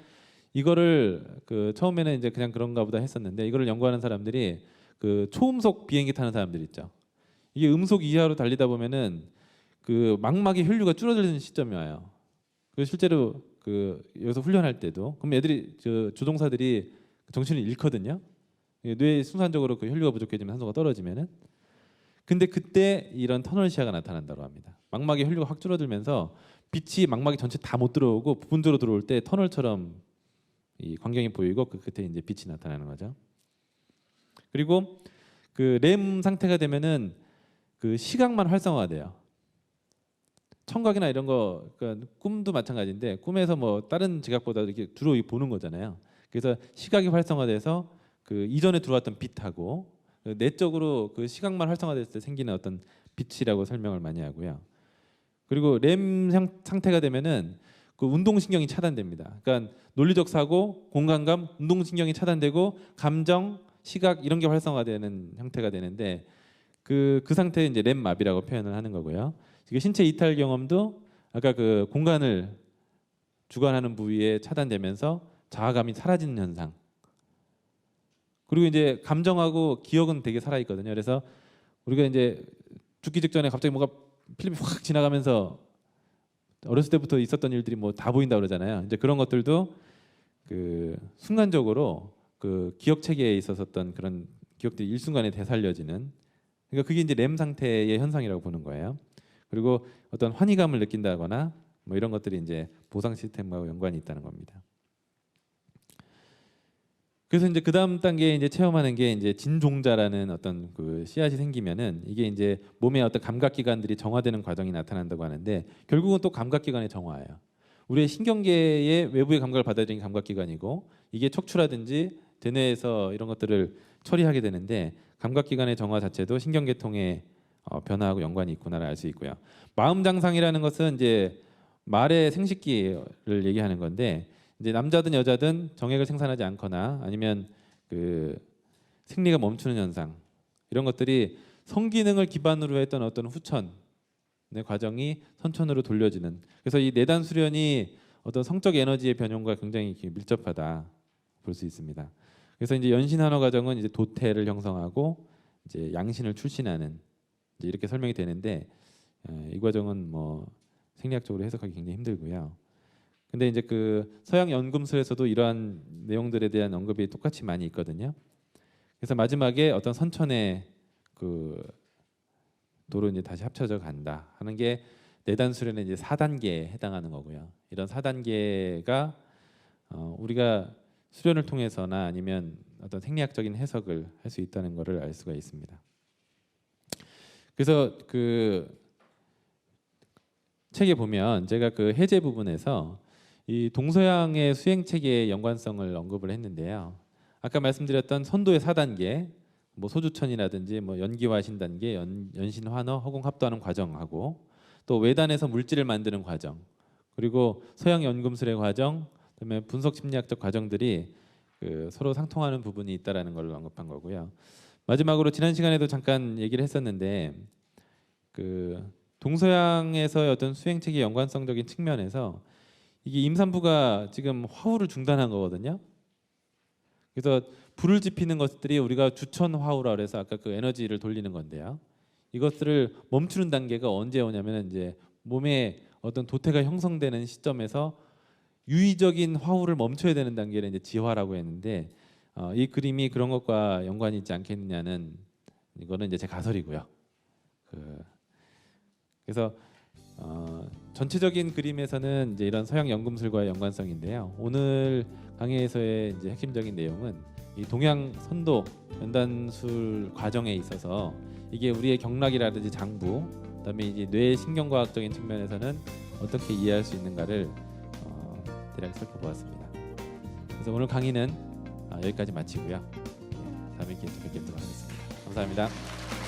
이거를 그 처음에는 이제 그냥 그런가 보다 했었는데, 이거를 연구하는 사람들이 그 초음속 비행기 타는 사람들 있죠. 이게 음속 이하로 달리다 보면은 그 망막의 혈류가 줄어드는 시점이 와요. 그 실제로 그 여기서 훈련할 때도 그럼 애들이 저 조종사들이 정신을 잃거든요. 뇌에 순간적으로 그 혈류가 부족해지면 산소가 떨어지면은. 근데 그때 이런 터널 시야가 나타난다고 합니다. 망막의 혈류가 확 줄어들면서 빛이 망막이 전체 다 못 들어오고 부분적으로 들어올 때 터널처럼 이 광경이 보이고 그 끝에 이제 빛이 나타나는 거죠. 그리고 그 렘 상태가 되면은 그 시각만 활성화가 돼요. 청각이나 이런 거, 그러니까 꿈도 마찬가지인데 꿈에서 뭐 다른 지각보다 이렇게 주로 보는 거잖아요. 그래서 시각이 활성화돼서 그 이전에 들어왔던 빛하고 내적으로 그 시각만 활성화됐을 때 생기는 어떤 빛이라고 설명을 많이 하고요. 그리고 렘 상태가 되면은 그 운동신경이 차단됩니다. 그러니까 논리적 사고, 공간감, 운동신경이 차단되고 감정, 시각 이런 게 활성화되는 형태가 되는데, 그 상태에 이제 렘 마비라고 표현을 하는 거고요. 신체 이탈 경험도 아까 그 공간을 주관하는 부위에 차단되면서 자아감이 사라지는 현상. 그리고 이제 감정하고 기억은 되게 살아 있거든요. 그래서 우리가 이제 죽기 직전에 갑자기 뭔가 필름이 확 지나가면서 어렸을 때부터 있었던 일들이 뭐 다 보인다 그러잖아요. 이제 그런 것들도 그 순간적으로 그 기억 체계에 있었던 그런 기억들이 일순간에 되살려지는, 그러니까 그게 이제 렘 상태의 현상이라고 보는 거예요. 그리고 어떤 환희감을 느낀다거나 뭐 이런 것들이 이제 보상 시스템과 연관이 있다는 겁니다. 그래서 이제 그 다음 단계에 이제 체험하는 게 이제 진종자라는 어떤 그 씨앗이 생기면은 이게 이제 몸의 어떤 감각기관들이 정화되는 과정이 나타난다고 하는데 결국은 또 감각기관의 정화예요. 우리의 신경계의 외부의 감각을 받아들이는 감각기관이고 이게 척추라든지 대뇌에서 이런 것들을 처리하게 되는데 감각기관의 정화 자체도 신경계통의 변화하고 연관이 있구나를 알 수 있고요. 마음장상이라는 것은 이제 말의 생식기를 얘기하는 건데 이제 남자든 여자든 정액을 생산하지 않거나 아니면 그 생리가 멈추는 현상 이런 것들이 성기능을 기반으로 했던 어떤 후천의 과정이 선천으로 돌려지는 그래서 이 내단 수련이 어떤 성적 에너지의 변형과 굉장히 밀접하다 볼 수 있습니다. 그래서 이제 연신한화 과정은 이제 도태를 형성하고 이제 양신을 출신하는 이제 이렇게 설명이 되는데 이 과정은 뭐 생리학적으로 해석하기 굉장히 힘들고요. 근데 이제 그 서양 연금술에서도 이러한 내용들에 대한 언급이 똑같이 많이 있거든요. 그래서 마지막에 어떤 선천의 그 도로 이제 다시 합쳐져 간다 하는 게 내단 수련의 이제 4단계에 해당하는 거고요. 이런 4단계가 우리가 수련을 통해서나 아니면 어떤 생리학적인 해석을 할 수 있다는 것을 알 수가 있습니다. 그래서 그 책에 보면 제가 그 해제 부분에서 이 동서양의 수행 체계의 연관성을 언급을 했는데요. 아까 말씀드렸던 선도의 4단계, 뭐 소주천이라든지 뭐 연기화신 단계, 연신환어, 허공합도하는 과정하고 또 외단에서 물질을 만드는 과정, 그리고 서양 연금술의 과정, 그다음에 분석 심리학적 과정들이 그 서로 상통하는 부분이 있다라는 걸 언급한 거고요. 마지막으로 지난 시간에도 잠깐 얘기를 했었는데 그 동서양에서의 어떤 수행 체계 연관성적인 측면에서 이게 임산부가 지금 화후를 중단한 거거든요. 그래서 불을 지피는 것들이 우리가 주천 화후라 그래서 아까 그 에너지를 돌리는 건데요. 이것들을 멈추는 단계가 언제 오냐면 이제 몸에 어떤 도태가 형성되는 시점에서 유의적인 화후를 멈춰야 되는 단계를 이제 지화라고 했는데 이 그림이 그런 것과 연관이 있지 않겠느냐는 이거는 이제 제 가설이고요. 그래서 전체적인 그림에서는 이제 이런 서양 연금술과의 연관성인데요. 오늘 강의에서의 이제 핵심적인 내용은 이 동양 선도 연단술 과정에 있어서 이게 우리의 경락이라든지 장부, 그다음에 이제 뇌 신경과학적인 측면에서는 어떻게 이해할 수 있는가를 대략 살펴보았습니다. 그래서 오늘 강의는 여기까지 마치고요. 다음에 기회에 또 뵙도록 하겠습니다. 감사합니다.